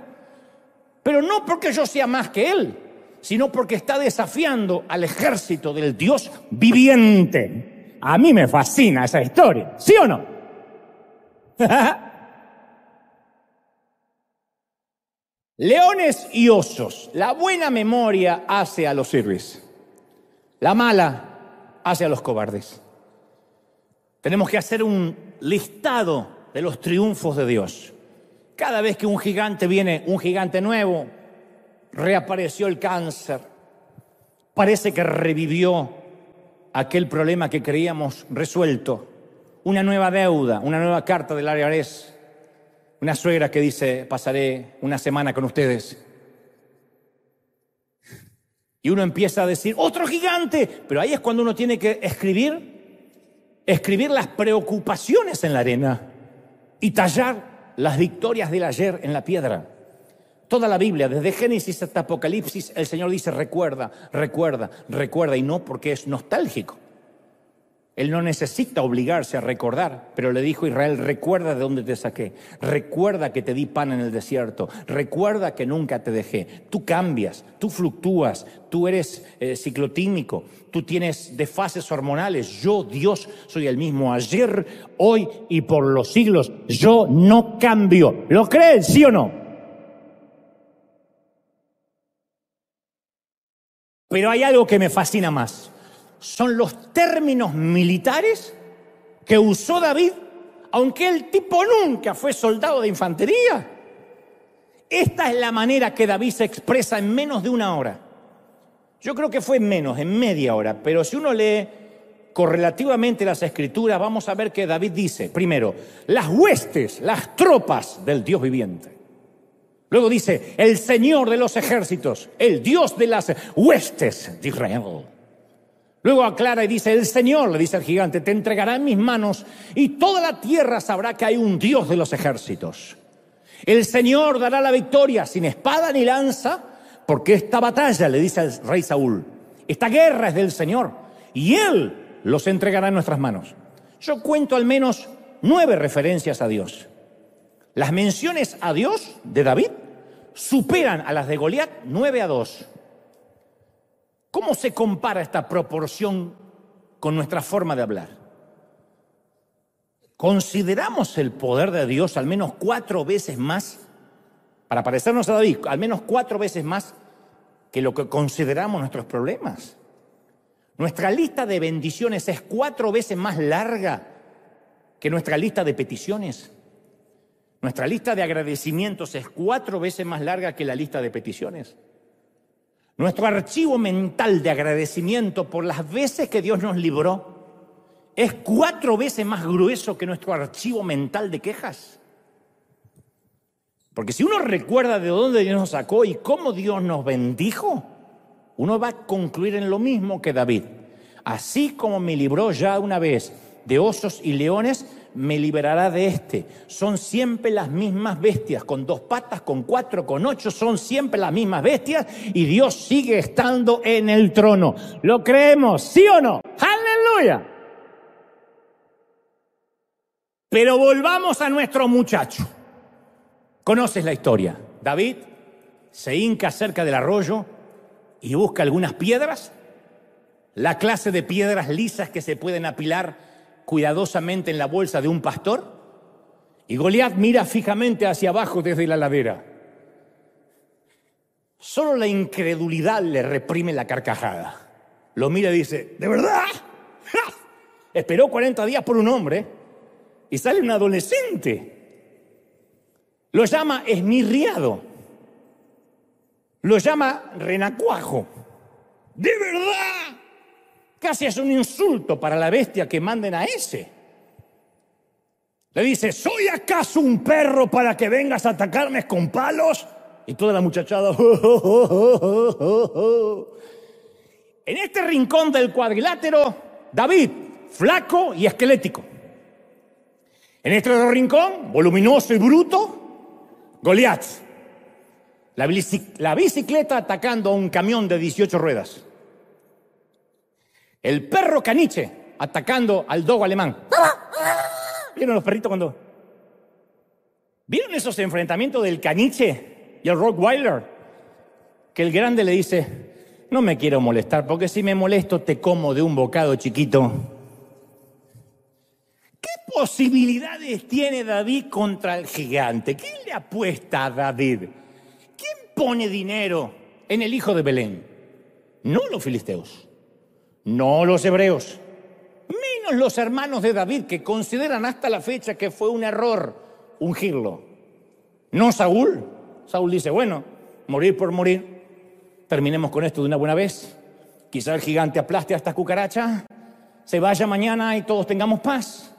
Pero no porque yo sea más que él, sino porque está desafiando al ejército del Dios viviente. A mí me fascina esa historia, ¿sí o no? Leones y osos. La buena memoria hace a los héroes. La mala hace a los cobardes. Tenemos que hacer un listado de los triunfos de Dios. Cada vez que un gigante viene, un gigante nuevo, reapareció el cáncer, parece que revivió aquel problema que creíamos resuelto, una nueva deuda, una nueva carta del IRS, una suegra que dice: pasaré una semana con ustedes. Y uno empieza a decir: ¡otro gigante! Pero ahí es cuando uno tiene que escribir las preocupaciones en la arena y tallar las victorias del ayer en la piedra. Toda la Biblia, desde Génesis hasta Apocalipsis, el Señor dice: recuerda, recuerda, recuerda, y no porque es nostálgico. Él no necesita obligarse a recordar, pero le dijo a Israel: recuerda de dónde te saqué, recuerda que te di pan en el desierto, recuerda que nunca te dejé. Tú cambias, tú fluctúas, tú eres ciclotímico, tú tienes desfases hormonales. Yo, Dios, soy el mismo ayer, hoy y por los siglos. Yo no cambio. ¿Lo creen, sí o no? Pero hay algo que me fascina más. Son los términos militares que usó David, aunque el tipo nunca fue soldado de infantería. Esta es la manera que David se expresa en menos de una hora. Yo creo que fue en media hora, pero si uno lee correlativamente las escrituras, vamos a ver que David dice, primero, las huestes, las tropas del Dios viviente. Luego dice, el Señor de los ejércitos, el Dios de las huestes de Israel. Luego aclara y dice, el Señor, le dice al gigante, te entregará en mis manos y toda la tierra sabrá que hay un Dios de los ejércitos. El Señor dará la victoria sin espada ni lanza, porque esta batalla, le dice al rey Saúl, esta guerra es del Señor y Él los entregará en nuestras manos. Yo cuento al menos 9 referencias a Dios. Las menciones a Dios de David superan a las de Goliat 9-2. ¿Cómo se compara esta proporción con nuestra forma de hablar? ¿Consideramos el poder de Dios al menos 4 veces más, para parecernos a David, al menos 4 veces más que lo que consideramos nuestros problemas? Nuestra lista de bendiciones es 4 veces más larga que nuestra lista de peticiones. Nuestra lista de agradecimientos es 4 veces más larga que la lista de peticiones. Nuestro archivo mental de agradecimiento por las veces que Dios nos libró es 4 veces más grueso que nuestro archivo mental de quejas. Porque si uno recuerda de dónde Dios nos sacó y cómo Dios nos bendijo, uno va a concluir en lo mismo que David. Así como me libró ya una vez de osos y leones, me liberará de este. Son siempre las mismas bestias, con 2 patas, con 4, con 8, son siempre las mismas bestias y Dios sigue estando en el trono. ¿Lo creemos? ¿Sí o no? ¡Aleluya! Pero volvamos a nuestro muchacho. Conoces la historia. David se hinca cerca del arroyo y busca algunas piedras, la clase de piedras lisas que se pueden apilar cuidadosamente en la bolsa de un pastor, y Goliat mira fijamente hacia abajo desde la ladera. Solo la incredulidad le reprime la carcajada. Lo mira y dice, ¿de verdad? ¡Ja! Esperó 40 días por un hombre y sale un adolescente. Lo llama esmirriado. Lo llama renacuajo. ¿De verdad? Casi es un insulto para la bestia que manden a ese. Le dice, ¿soy acaso un perro para que vengas a atacarme con palos? Y toda la muchachada. En este rincón del cuadrilátero, David, flaco y esquelético. En este otro rincón, voluminoso y bruto, Goliat. La bicicleta atacando a un camión de 18 ruedas. El perro caniche atacando al dogo alemán. ¿Vieron los perritos cuando...? ¿Vieron esos enfrentamientos del caniche y el Rottweiler? Que el grande le dice, no me quiero molestar, porque si me molesto te como de un bocado chiquito. ¿Qué posibilidades tiene David contra el gigante? ¿Quién le apuesta a David? ¿Quién pone dinero en el hijo de Belén? No los filisteos, no los hebreos, menos los hermanos de David, que consideran hasta la fecha que fue un error ungirlo. No Saúl. Saúl dice, bueno, morir por morir, terminemos con esto de una buena vez. Quizá el gigante aplaste a esta cucaracha, se vaya mañana y todos tengamos paz.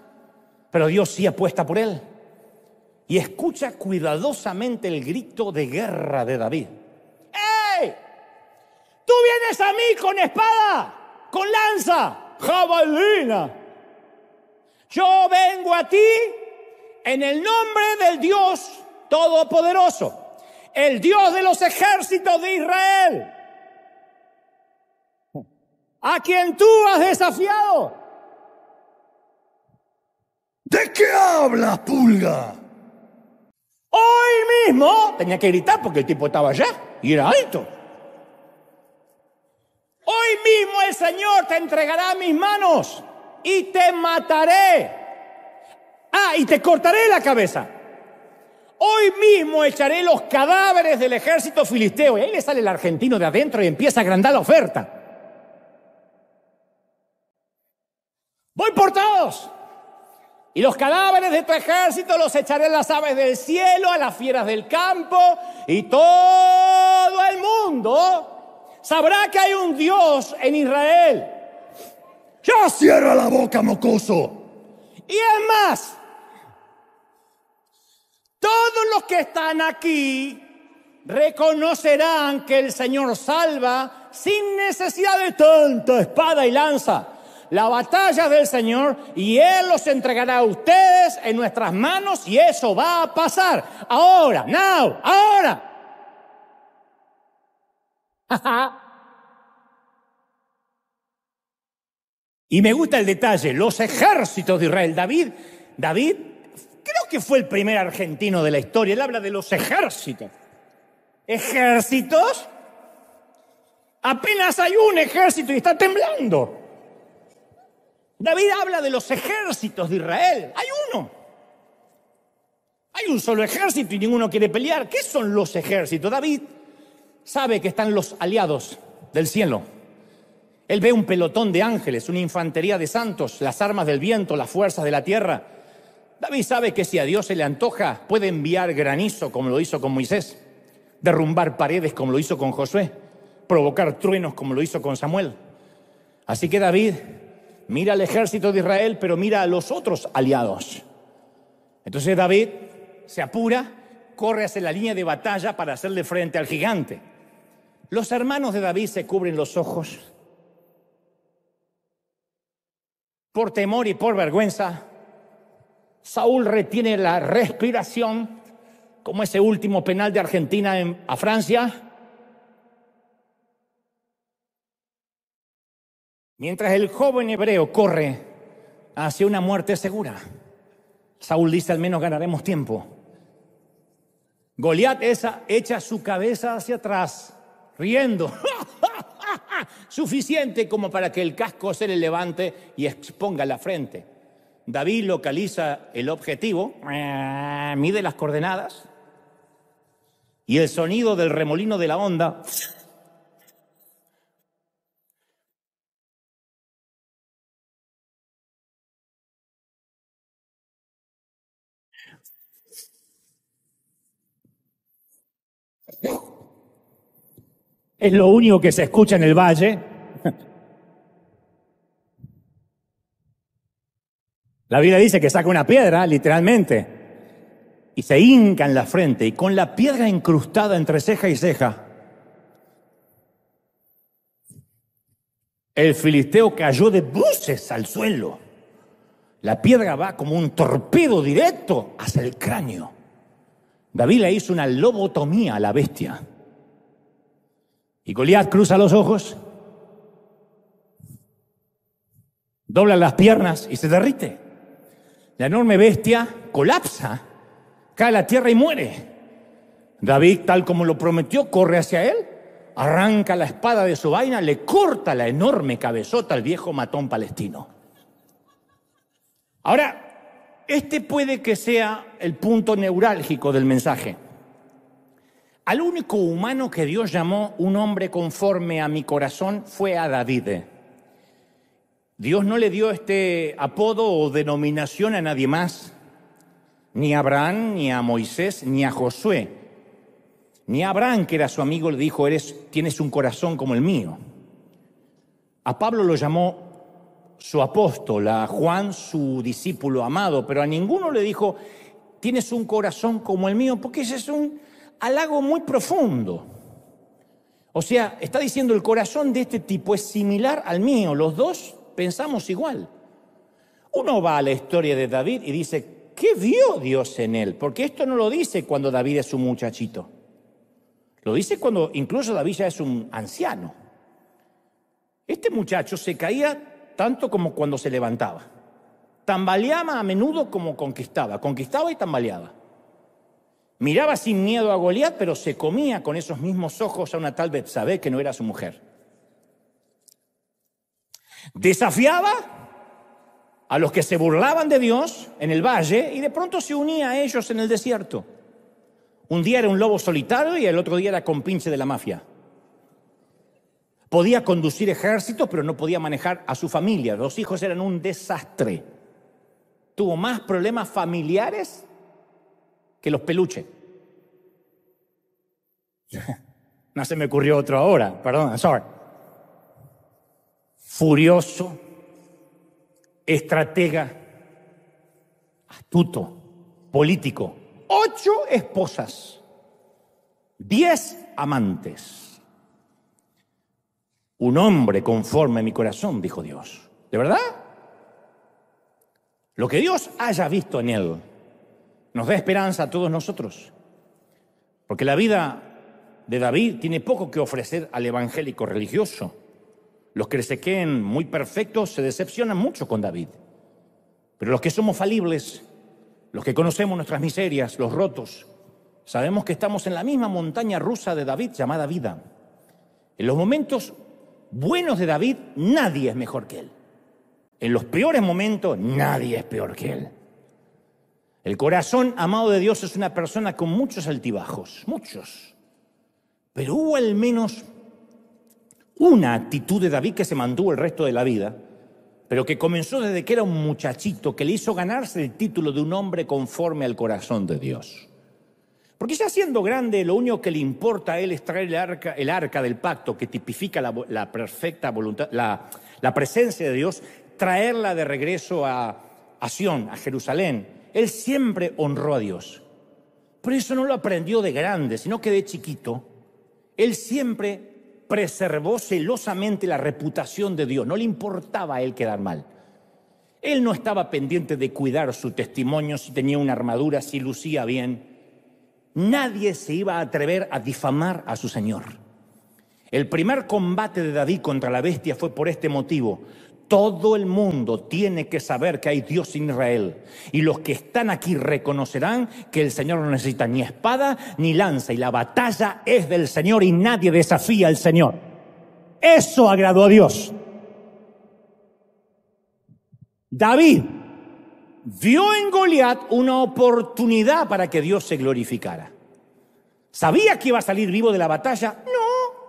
Pero Dios sí apuesta por él. Y escucha cuidadosamente el grito de guerra de David. ¡Ey! ¡Tú vienes a mí con espada, con lanza, jabalina! Yo vengo a ti en el nombre del Dios Todopoderoso, el Dios de los ejércitos de Israel, a quien tú has desafiado. ¿De qué hablas, pulga? Hoy mismo, tenía que gritar porque el tipo estaba allá y era alto. Hoy mismo el Señor te entregará a mis manos y te mataré. Y te cortaré la cabeza. Hoy mismo echaré los cadáveres del ejército filisteo. Y ahí le sale el argentino de adentro y empieza a agrandar la oferta. Voy por todos. Y los cadáveres de tu ejército los echaré a las aves del cielo, a las fieras del campo, y todo el mundo sabrá que hay un Dios en Israel. ¡Ya cierra la boca, mocoso! Y es más, todos los que están aquí reconocerán que el Señor salva sin necesidad de tanta espada y lanza. La batalla del Señor, y Él los entregará a ustedes en nuestras manos, y eso va a pasar. Ahora, ahora. Y me gusta el detalle, los ejércitos de Israel. David, creo que fue el primer argentino de la historia. Él habla de los ejércitos. ¿Ejércitos? Apenas hay un ejército y está temblando. David habla de los ejércitos de Israel. Hay uno. Hay un solo ejército y ninguno quiere pelear. ¿Qué son los ejércitos? David sabe que están los aliados del cielo. Él ve un pelotón de ángeles, una infantería de santos, las armas del viento, las fuerzas de la tierra. David sabe que si a Dios se le antoja, puede enviar granizo como lo hizo con Moisés, derrumbar paredes como lo hizo con Josué, provocar truenos como lo hizo con Samuel. Así que David mira al ejército de Israel, pero mira a los otros aliados. Entonces David se apura, corre hacia la línea de batalla para hacerle frente al gigante. Los hermanos de David se cubren los ojos por temor y por vergüenza. Saúl retiene la respiración, como ese último penal de Argentina a Francia. Mientras el joven hebreo corre hacia una muerte segura. Saúl dice, al menos ganaremos tiempo. Goliat echa su cabeza hacia atrás, riendo. Suficiente como para que el casco se le levante y exponga la frente. David localiza el objetivo, mide las coordenadas y el sonido del remolino de la onda es lo único que se escucha en el valle. La Biblia dice que saca una piedra, literalmente, y se hinca en la frente, y con la piedra incrustada entre ceja y ceja, el filisteo cayó de bruces al suelo. La piedra va como un torpedo directo hacia el cráneo. David le hizo una lobotomía a la bestia. Y Goliat cruza los ojos, dobla las piernas y se derrite. La enorme bestia colapsa, cae a la tierra y muere. David, tal como lo prometió, corre hacia él, arranca la espada de su vaina, le corta la enorme cabezota al viejo matón palestino. Ahora, este puede que sea el punto neurálgico del mensaje. Al único humano que Dios llamó un hombre conforme a mi corazón fue a David. Dios no le dio este apodo o denominación a nadie más, ni a Abraham, ni a Moisés, ni a Josué. Ni a Abraham, que era su amigo, le dijo, tienes un corazón como el mío. A Pablo lo llamó su apóstol, a Juan su discípulo amado, pero a ninguno le dijo, tienes un corazón como el mío, porque ese es un halago muy profundo. O sea, está diciendo el corazón de este tipo es similar al mío, los dos pensamos igual. Uno va a la historia de David y dice, ¿qué vio Dios en él? Porque esto no lo dice cuando David es un muchachito. Lo dice cuando incluso David ya es un anciano. Este muchacho se caía tanto como cuando se levantaba. Tambaleaba a menudo como conquistaba y tambaleaba. Miraba sin miedo a Goliat, pero se comía con esos mismos ojos a una tal Betsabé que no era su mujer. Desafiaba a los que se burlaban de Dios en el valle y de pronto se unía a ellos en el desierto. Un día era un lobo solitario y el otro día era compinche de la mafia. Podía conducir ejércitos, pero no podía manejar a su familia. Los hijos eran un desastre. Tuvo más problemas familiares que los peluches. No se me ocurrió otro ahora, perdón, sorry. Furioso, estratega, astuto, político. 8 esposas, 10 amantes. Un hombre conforme a mi corazón, dijo Dios. ¿De verdad? Lo que Dios haya visto en él nos da esperanza a todos nosotros. Porque la vida de David tiene poco que ofrecer al evangélico religioso. Los que se queden muy perfectos se decepcionan mucho con David. Pero los que somos falibles, los que conocemos nuestras miserias, los rotos, sabemos que estamos en la misma montaña rusa de David llamada vida. En los momentos buenos de David, nadie es mejor que él. En los peores momentos, nadie es peor que él. El corazón amado de Dios es una persona con muchos altibajos, muchos. Pero hubo al menos una actitud de David que se mantuvo el resto de la vida, pero que comenzó desde que era un muchachito, que le hizo ganarse el título de un hombre conforme al corazón de Dios. Porque ya siendo grande, lo único que le importa a él es traer el arca del pacto, que tipifica la perfecta voluntad, la presencia de Dios, traerla de regreso a Sión, a Jerusalén. Él siempre honró a Dios. Pero eso no lo aprendió de grande, sino que de chiquito, él siempre preservó celosamente la reputación de Dios. No le importaba a él quedar mal. Él no estaba pendiente de cuidar su testimonio, si tenía una armadura, si lucía bien. Nadie se iba a atrever a difamar a su Señor. El primer combate de David contra la bestia fue por este motivo. Todo el mundo tiene que saber que hay Dios en Israel. Y los que están aquí reconocerán que el Señor no necesita ni espada ni lanza. Y la batalla es del Señor y nadie desafía al Señor. Eso agradó a Dios. David vio en Goliat una oportunidad para que Dios se glorificara. ¿Sabía que iba a salir vivo de la batalla? No.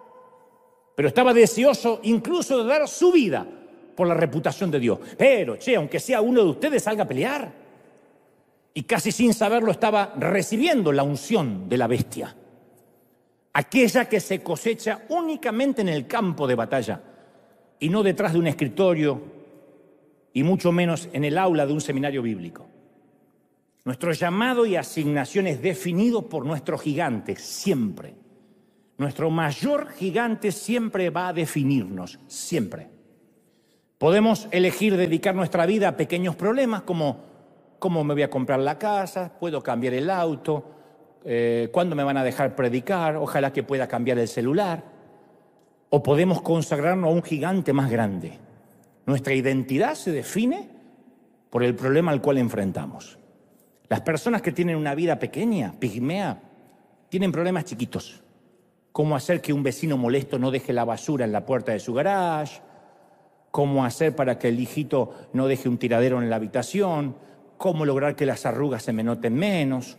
Pero estaba deseoso incluso de dar su vida por la reputación de Dios. Pero, aunque sea uno de ustedes, salga a pelear. Y casi sin saberlo estaba recibiendo la unción de la bestia. Aquella que se cosecha únicamente en el campo de batalla y no detrás de un escritorio y mucho menos en el aula de un seminario bíblico. Nuestro llamado y asignación es definido por nuestro gigante, siempre. Nuestro mayor gigante siempre va a definirnos, siempre. Podemos elegir dedicar nuestra vida a pequeños problemas como cómo me voy a comprar la casa, puedo cambiar el auto, cuándo me van a dejar predicar, ojalá que pueda cambiar el celular. O podemos consagrarnos a un gigante más grande. Nuestra identidad se define por el problema al cual enfrentamos. Las personas que tienen una vida pequeña, pigmea, tienen problemas chiquitos. Cómo hacer que un vecino molesto no deje la basura en la puerta de su garage, cómo hacer para que el hijito no deje un tiradero en la habitación, cómo lograr que las arrugas se me noten menos,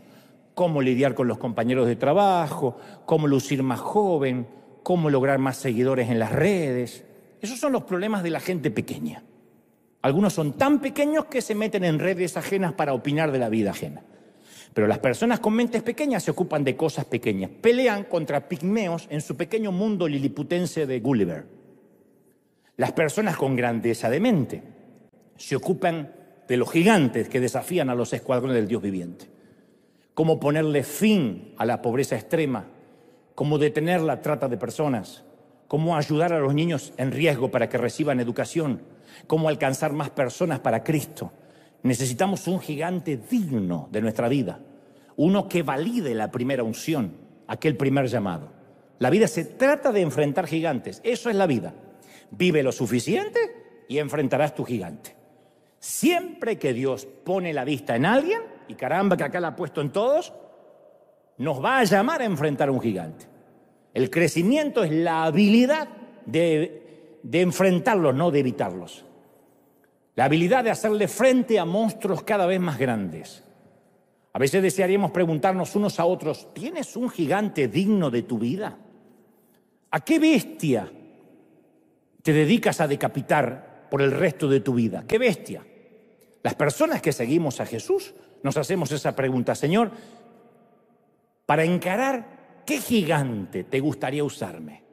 cómo lidiar con los compañeros de trabajo, cómo lucir más joven, cómo lograr más seguidores en las redes. Esos son los problemas de la gente pequeña. Algunos son tan pequeños que se meten en redes ajenas para opinar de la vida ajena. Pero las personas con mentes pequeñas se ocupan de cosas pequeñas. Pelean contra pigmeos en su pequeño mundo liliputense de Gulliver. Las personas con grandeza de mente se ocupan de los gigantes que desafían a los escuadrones del Dios viviente. Cómo ponerle fin a la pobreza extrema, cómo detener la trata de personas, cómo ayudar a los niños en riesgo para que reciban educación, cómo alcanzar más personas para Cristo. Necesitamos un gigante digno de nuestra vida, uno que valide la primera unción, aquel primer llamado. La vida se trata de enfrentar gigantes, eso es la vida. Vive lo suficiente y enfrentarás tu gigante. Siempre que Dios pone la vista en alguien, y caramba que acá la ha puesto en todos, nos va a llamar a enfrentar a un gigante. El crecimiento es la habilidad de enfrentarlos, no de evitarlos. La habilidad de hacerle frente a monstruos cada vez más grandes. A veces desearíamos preguntarnos unos a otros, ¿tienes un gigante digno de tu vida? ¿A qué bestia te dedicas a decapitar por el resto de tu vida? ¿Qué bestia? Las personas que seguimos a Jesús nos hacemos esa pregunta, Señor, para encarar, ¿qué gigante te gustaría usarme?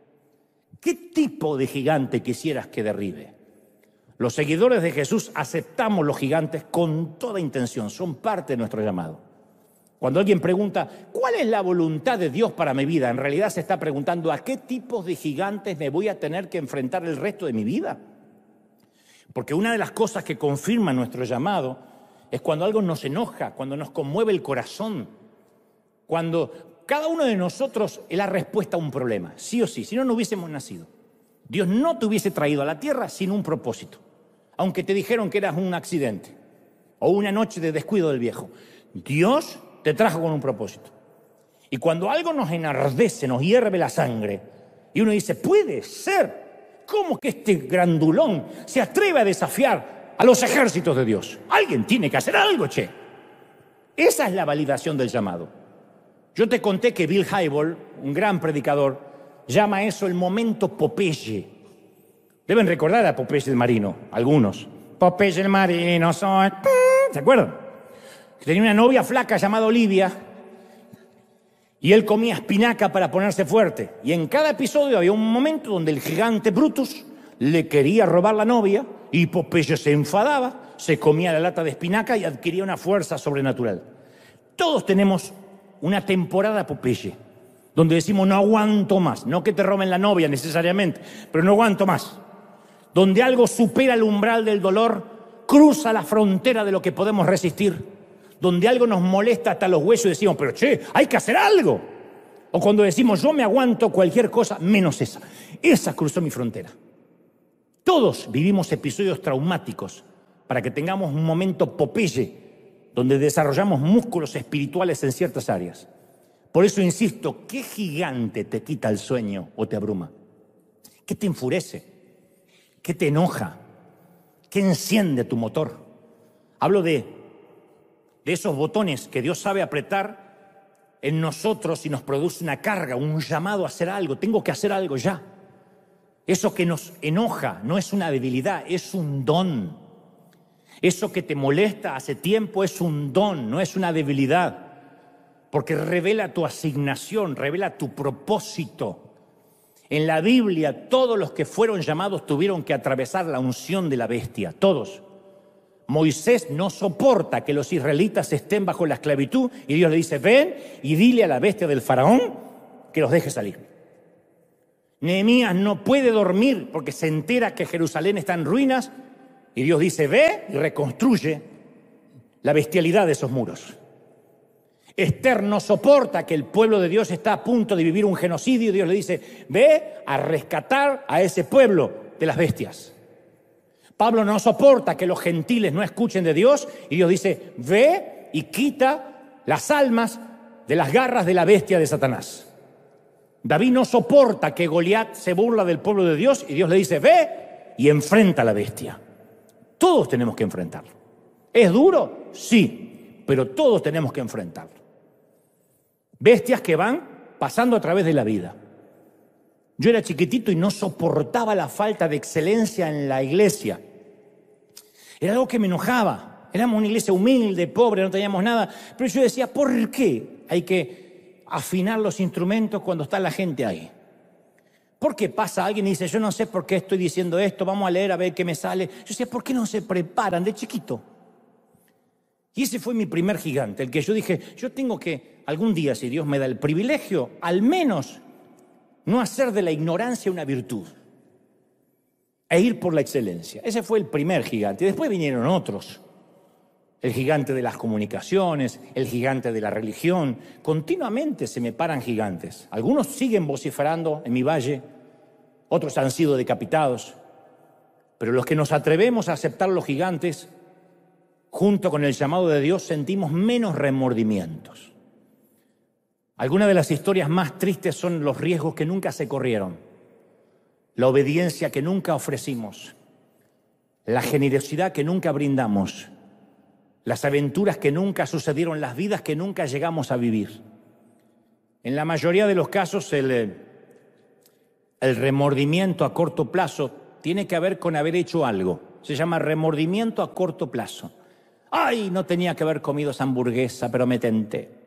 ¿Qué tipo de gigante quisieras que derribe? Los seguidores de Jesús aceptamos los gigantes con toda intención, son parte de nuestro llamado. Cuando alguien pregunta, ¿cuál es la voluntad de Dios para mi vida? En realidad se está preguntando, ¿a qué tipos de gigantes me voy a tener que enfrentar el resto de mi vida? Porque una de las cosas que confirma nuestro llamado es cuando algo nos enoja, cuando nos conmueve el corazón, cuando cada uno de nosotros es la respuesta a un problema, sí o sí, si no, no hubiésemos nacido. Dios no te hubiese traído a la tierra sin un propósito, aunque te dijeron que eras un accidente o una noche de descuido del viejo. Dios te trajo con un propósito. Y cuando algo nos enardece, nos hierve la sangre, y uno dice, puede ser, ¿cómo que este grandulón se atreve a desafiar a los ejércitos de Dios? Alguien tiene que hacer algo, che. Esa es la validación del llamado. Yo te conté que Bill Hybels, un gran predicador, llama eso el momento Popeye. Deben recordar a Popeye el marino, algunos. Popeye el marino soy... ¿Se acuerdan? Que tenía una novia flaca llamada Olivia y él comía espinaca para ponerse fuerte. Y en cada episodio había un momento donde el gigante Brutus le quería robar la novia y Popeye se enfadaba, se comía la lata de espinaca y adquiría una fuerza sobrenatural. Todos tenemos una temporada Popeye, donde decimos no aguanto más, no que te roben la novia necesariamente, pero no aguanto más. Donde algo supera el umbral del dolor, cruza la frontera de lo que podemos resistir. Donde algo nos molesta hasta los huesos y decimos, pero che, hay que hacer algo. O cuando decimos, yo me aguanto cualquier cosa menos esa. Esa cruzó mi frontera. Todos vivimos episodios traumáticos para que tengamos un momento Popeye, donde desarrollamos músculos espirituales en ciertas áreas. Por eso insisto, ¿qué gigante te quita el sueño o te abruma? ¿Qué te enfurece? ¿Qué te enoja? ¿Qué enciende tu motor? Hablo de esos botones que Dios sabe apretar en nosotros y nos produce una carga, un llamado a hacer algo. Tengo que hacer algo ya. Eso que nos enoja no es una debilidad, es un don. Eso que te molesta hace tiempo es un don, no es una debilidad. Porque revela tu asignación, revela tu propósito. En la Biblia, todos los que fueron llamados tuvieron que atravesar la unción de la bestia, todos. Moisés no soporta que los israelitas estén bajo la esclavitud y Dios le dice, ven y dile a la bestia del faraón que los deje salir. Nehemías no puede dormir porque se entera que Jerusalén está en ruinas y Dios dice, ve y reconstruye la bestialidad de esos muros. Esther no soporta que el pueblo de Dios está a punto de vivir un genocidio y Dios le dice, ve a rescatar a ese pueblo de las bestias. Pablo no soporta que los gentiles no escuchen de Dios y Dios dice, ve y quita las almas de las garras de la bestia de Satanás. David no soporta que Goliat se burla del pueblo de Dios y Dios le dice, ve y enfrenta a la bestia. Todos tenemos que enfrentarlo. ¿Es duro? Sí, pero todos tenemos que enfrentarlo. Bestias que van pasando a través de la vida. Yo era chiquitito y no soportaba la falta de excelencia en la iglesia. Era algo que me enojaba. Éramos una iglesia humilde, pobre, no teníamos nada. Pero yo decía, ¿por qué hay que afinar los instrumentos cuando está la gente ahí? ¿Por qué pasa alguien y dice, yo no sé por qué estoy diciendo esto, vamos a leer a ver qué me sale? Yo decía, ¿por qué no se preparan de chiquito? Y ese fue mi primer gigante, el que yo dije, yo tengo que, algún día, si Dios me da el privilegio, al menos no hacer de la ignorancia una virtud e ir por la excelencia. Ese fue el primer gigante. Y después vinieron otros. El gigante de las comunicaciones, el gigante de la religión. Continuamente se me paran gigantes. Algunos siguen vociferando en mi valle, otros han sido decapitados. Pero los que nos atrevemos a aceptar los gigantes, junto con el llamado de Dios, sentimos menos remordimientos. Algunas de las historias más tristes son los riesgos que nunca se corrieron, la obediencia que nunca ofrecimos, la generosidad que nunca brindamos, las aventuras que nunca sucedieron, las vidas que nunca llegamos a vivir. En la mayoría de los casos, el remordimiento a corto plazo tiene que ver con haber hecho algo. Se llama remordimiento a corto plazo. ¡Ay, no tenía que haber comido esa hamburguesa, pero me tenté!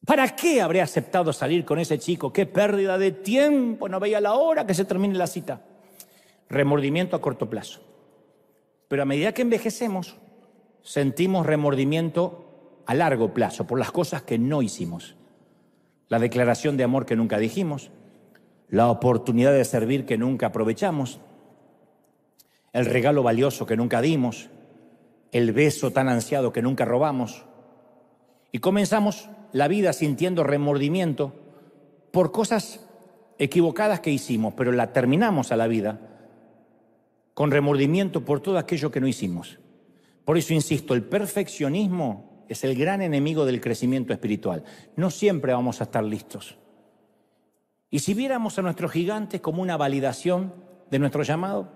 ¿Para qué habré aceptado salir con ese chico? ¡Qué pérdida de tiempo! No veía la hora que se termine la cita. Remordimiento a corto plazo. Pero a medida que envejecemos, sentimos remordimiento a largo plazo por las cosas que no hicimos. La declaración de amor que nunca dijimos, la oportunidad de servir que nunca aprovechamos, el regalo valioso que nunca dimos, el beso tan ansiado que nunca robamos. Y comenzamos la vida sintiendo remordimiento por cosas equivocadas que hicimos, pero la terminamos a la vida con remordimiento por todo aquello que no hicimos. Por eso insisto, el perfeccionismo es el gran enemigo del crecimiento espiritual. No siempre vamos a estar listos. Y si viéramos a nuestros gigantes como una validación de nuestro llamado,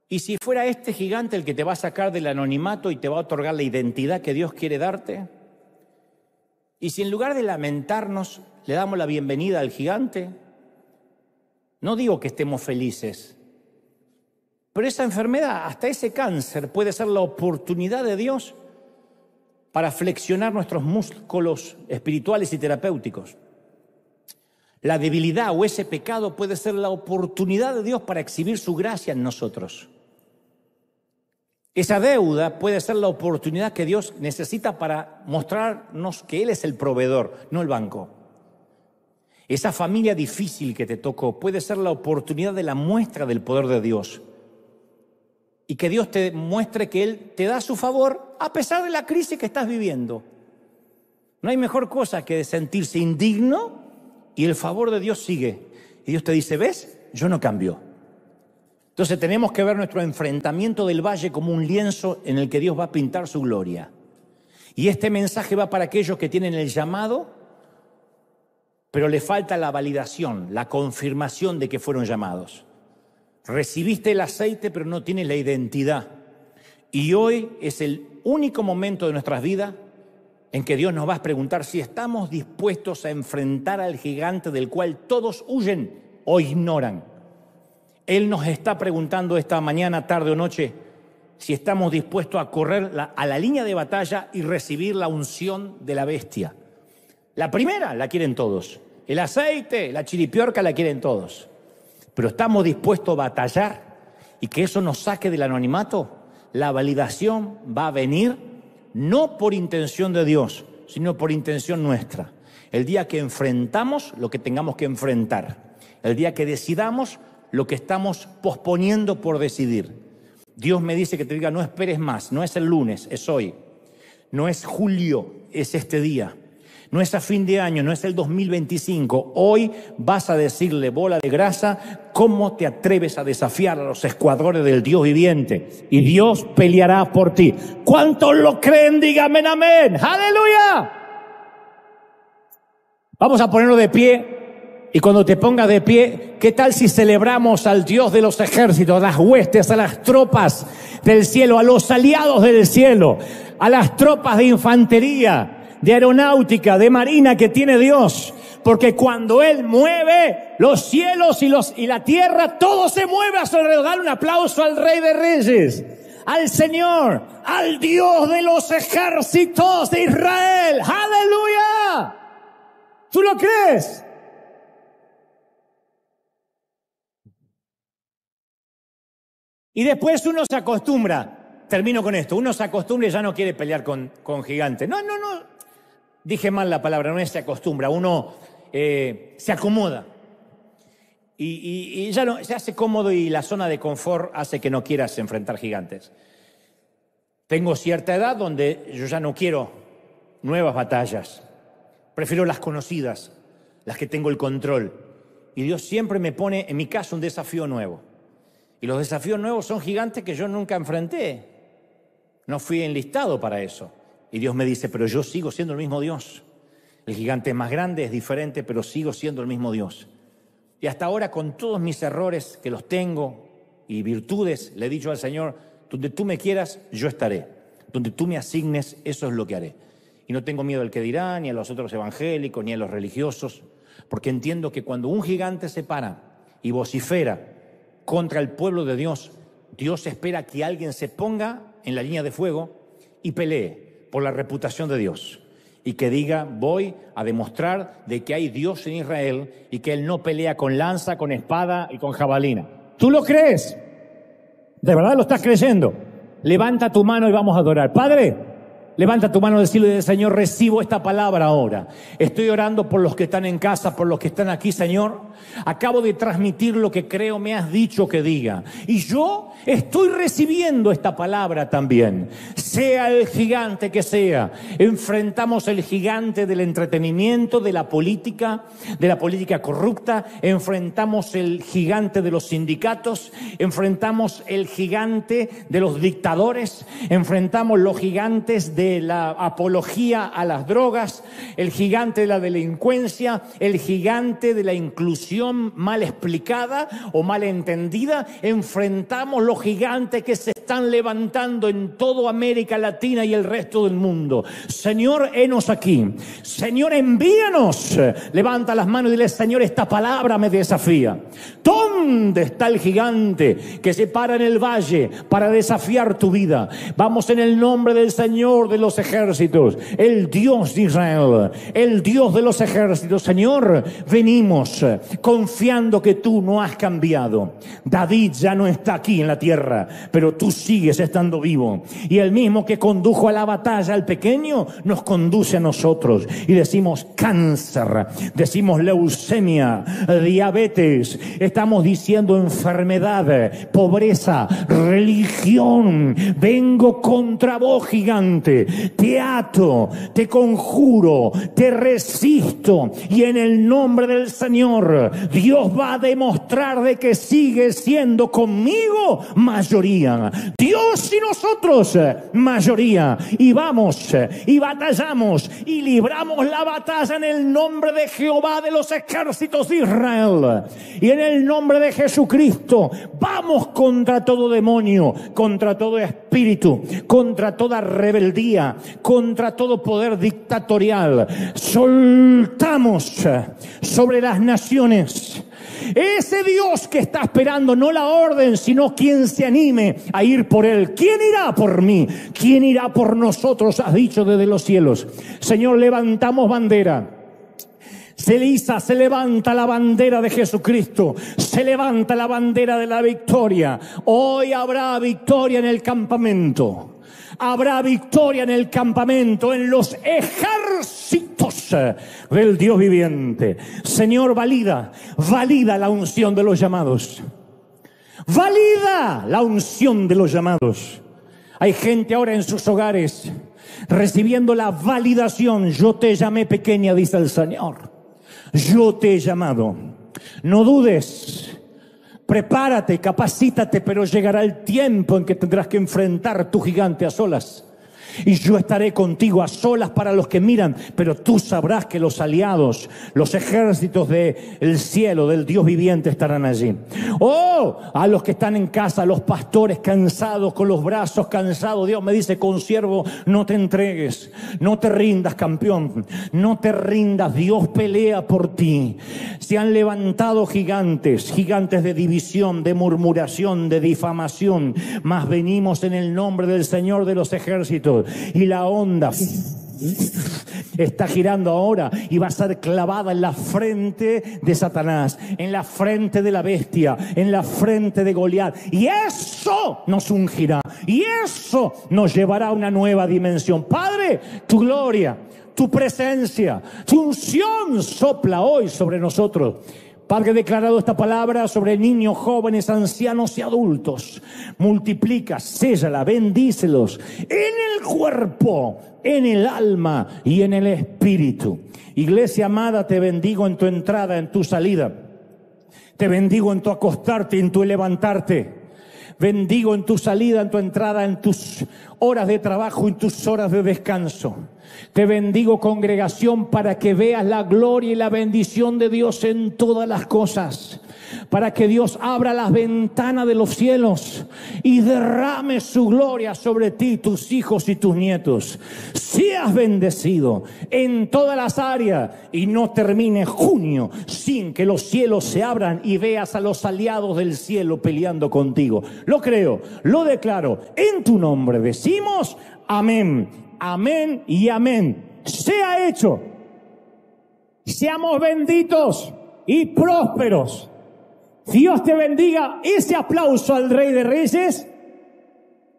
y si fuera este gigante el que te va a sacar del anonimato y te va a otorgar la identidad que Dios quiere darte, y si en lugar de lamentarnos le damos la bienvenida al gigante, no digo que estemos felices, pero esa enfermedad, hasta ese cáncer, puede ser la oportunidad de Dios para flexionar nuestros músculos espirituales y terapéuticos. La debilidad o ese pecado puede ser la oportunidad de Dios para exhibir su gracia en nosotros. Esa deuda puede ser la oportunidad que Dios necesita para mostrarnos que Él es el proveedor, no el banco. Esa familia difícil que te tocó puede ser la oportunidad de la muestra del poder de Dios. Y que Dios te muestre que Él te da su favor a pesar de la crisis que estás viviendo. No hay mejor cosa que sentirse indigno y el favor de Dios sigue. Y Dios te dice, ¿ves? yo no cambio. Entonces tenemos que ver nuestro enfrentamiento del valle como un lienzo en el que Dios va a pintar su gloria. Y este mensaje va para aquellos que tienen el llamado, pero le falta la validación, la confirmación de que fueron llamados. Recibiste el aceite, pero no tienes la identidad. Y hoy es el único momento de nuestras vidas en que Dios nos va a preguntar si estamos dispuestos a enfrentar al gigante del cual todos huyen o ignoran. Él nos está preguntando esta mañana, tarde o noche, si estamos dispuestos a correr a la línea de batalla y recibir la unción de la bestia. La primera la quieren todos. El aceite, la chiripiorca la quieren todos. Pero estamos dispuestos a batallar y que eso nos saque del anonimato. La validación va a venir no por intención de Dios, sino por intención nuestra. El día que enfrentamos lo que tengamos que enfrentar. El día que decidamos lo que estamos posponiendo por decidir. Dios me dice que te diga, no esperes más, no es el lunes, es hoy. No es julio, es este día. No es a fin de año, no es el 2025. Hoy vas a decirle, bola de grasa, ¿cómo te atreves a desafiar a los escuadrones del Dios viviente? Y Dios peleará por ti. ¿Cuántos lo creen? Díganme amén. ¡Aleluya! Vamos a ponerlo de pie. Y cuando te pongas de pie, ¿qué tal si celebramos al Dios de los ejércitos, a las huestes, a las tropas del cielo, a los aliados del cielo, a las tropas de infantería, de aeronáutica, de marina que tiene Dios? Porque cuando Él mueve los cielos y la tierra, todo se mueve a su alrededor. Dale un aplauso al Rey de Reyes, al Señor, al Dios de los ejércitos de Israel. ¡Aleluya! ¿Tú lo crees? Y después uno se acostumbra, termino con esto, uno se acostumbra y ya no quiere pelear con gigantes. No, dije mal la palabra, no es se acostumbra, uno se acomoda. Y ya no, se hace cómodo y la zona de confort hace que no quieras enfrentar gigantes. Tengo cierta edad donde yo ya no quiero nuevas batallas, prefiero las conocidas, las que tengo el control. Y Dios siempre me pone, en mi caso, un desafío nuevo. Y los desafíos nuevos son gigantes que yo nunca enfrenté. No fui enlistado para eso. Y Dios me dice, pero yo sigo siendo el mismo Dios. El gigante es más grande, es diferente, pero sigo siendo el mismo Dios. Y hasta ahora, con todos mis errores, que los tengo, y virtudes, le he dicho al Señor, donde tú me quieras, yo estaré. Donde tú me asignes, eso es lo que haré. Y no tengo miedo al que dirá, ni a los otros evangélicos, ni a los religiosos, porque entiendo que cuando un gigante se para y vocifera contra el pueblo de Dios, Dios espera que alguien se ponga en la línea de fuego y pelee por la reputación de Dios. Y que diga, voy a demostrar de que hay Dios en Israel y que Él no pelea con lanza, con espada y con jabalina. ¿Tú lo crees? ¿De verdad lo estás creyendo? Levanta tu mano y vamos a adorar. Padre, levanta tu mano del cielo y del Señor, recibo esta palabra ahora. Estoy orando por los que están en casa, por los que están aquí, Señor. Acabo de transmitir lo que creo me has dicho que diga. Y yo estoy recibiendo esta palabra también. Sea el gigante que sea, enfrentamos el gigante del entretenimiento, de la política corrupta, enfrentamos el gigante de los sindicatos, enfrentamos el gigante de los dictadores, enfrentamos los gigantes de la apología a las drogas, el gigante de la delincuencia, el gigante de la inclusión mal explicada o mal entendida. Enfrentamos los gigantes que se están levantando en toda América Latina y el resto del mundo. Señor, henos aquí. Señor, envíanos. Levanta las manos y dile, Señor, esta palabra me desafía. ¿Dónde está el gigante que se para en el valle para desafiar tu vida? Vamos en el nombre del Señor de los ejércitos, el Dios de Israel, el Dios de los ejércitos. Señor, venimos confiando que tú no has cambiado. David ya no está aquí en la tierra, pero tú sigues estando vivo. Y el mismo que condujo a la batalla al pequeño, nos conduce a nosotros. Y decimos cáncer, decimos leucemia, diabetes, estamos diciendo enfermedad, pobreza, religión. Vengo contra vos, gigante. viviente, te ato, te conjuro, te resisto, y en el nombre del Señor, Dios va a demostrar de que sigue siendo conmigo mayoría. Dios y nosotros mayoría, y vamos y batallamos y libramos la batalla en el nombre de Jehová de los ejércitos de Israel, y en el nombre de Jesucristo vamos contra todo demonio, contra todo espíritu, contra toda rebeldía, contra todo poder dictatorial. Soltamos sobre las naciones ese Dios que está esperando no la orden, sino quien se anime a ir por él. ¿Quién irá por mí? ¿Quién irá por nosotros? Has dicho desde los cielos. Señor, levantamos bandera. Se levanta la bandera de Jesucristo, se levanta la bandera de la victoria. Hoy habrá victoria en el campamento. Habrá victoria en el campamento, en los ejércitos del Dios viviente. Señor, valida la unción de los llamados. Valida la unción de los llamados. Hay gente ahora en sus hogares recibiendo la validación. Yo te llamé pequeña, dice el Señor. Yo te he llamado. No dudes. Prepárate, capacítate, pero llegará el tiempo en que tendrás que enfrentar tu gigante a solas. Y yo estaré contigo a solas para los que miran, pero tú sabrás que los aliados, los ejércitos del cielo, del Dios viviente estarán allí. Oh, a los que están en casa, los pastores cansados, con los brazos cansados, Dios me dice, consiervo, no te entregues, no te rindas, campeón, no te rindas, Dios pelea por ti. Se han levantado gigantes de división, de murmuración, de difamación, mas venimos en el nombre del Señor de los ejércitos. Y la onda está girando ahora y va a ser clavada en la frente de Satanás, en la frente de la bestia, en la frente de Goliat. Y eso nos ungirá, y eso nos llevará a una nueva dimensión. Padre, tu gloria, tu presencia, tu unción sopla hoy sobre nosotros. Padre, he declarado esta palabra sobre niños, jóvenes, ancianos y adultos. Multiplica, séllala, bendícelos en el cuerpo, en el alma y en el espíritu. Iglesia amada, te bendigo en tu entrada, en tu salida. Te bendigo en tu acostarte y en tu levantarte. Bendigo en tu salida, en tu entrada, en tus horas de trabajo, en tus horas de descanso. Te bendigo, congregación, para que veas la gloria y la bendición de Dios en todas las cosas. Para que Dios abra las ventanas de los cielos y derrame su gloria sobre ti, tus hijos y tus nietos. Seas bendecido en todas las áreas y no termine junio sin que los cielos se abran y veas a los aliados del cielo peleando contigo. Lo creo, lo declaro. En tu nombre decimos amén, amén y amén. Sea hecho. Seamos benditos y prósperos. Dios te bendiga. Ese aplauso al Rey de Reyes.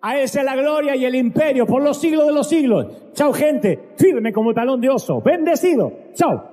A Él sea la gloria y el imperio por los siglos de los siglos. Chao, gente. Firme como talón de oso. Bendecido. Chao.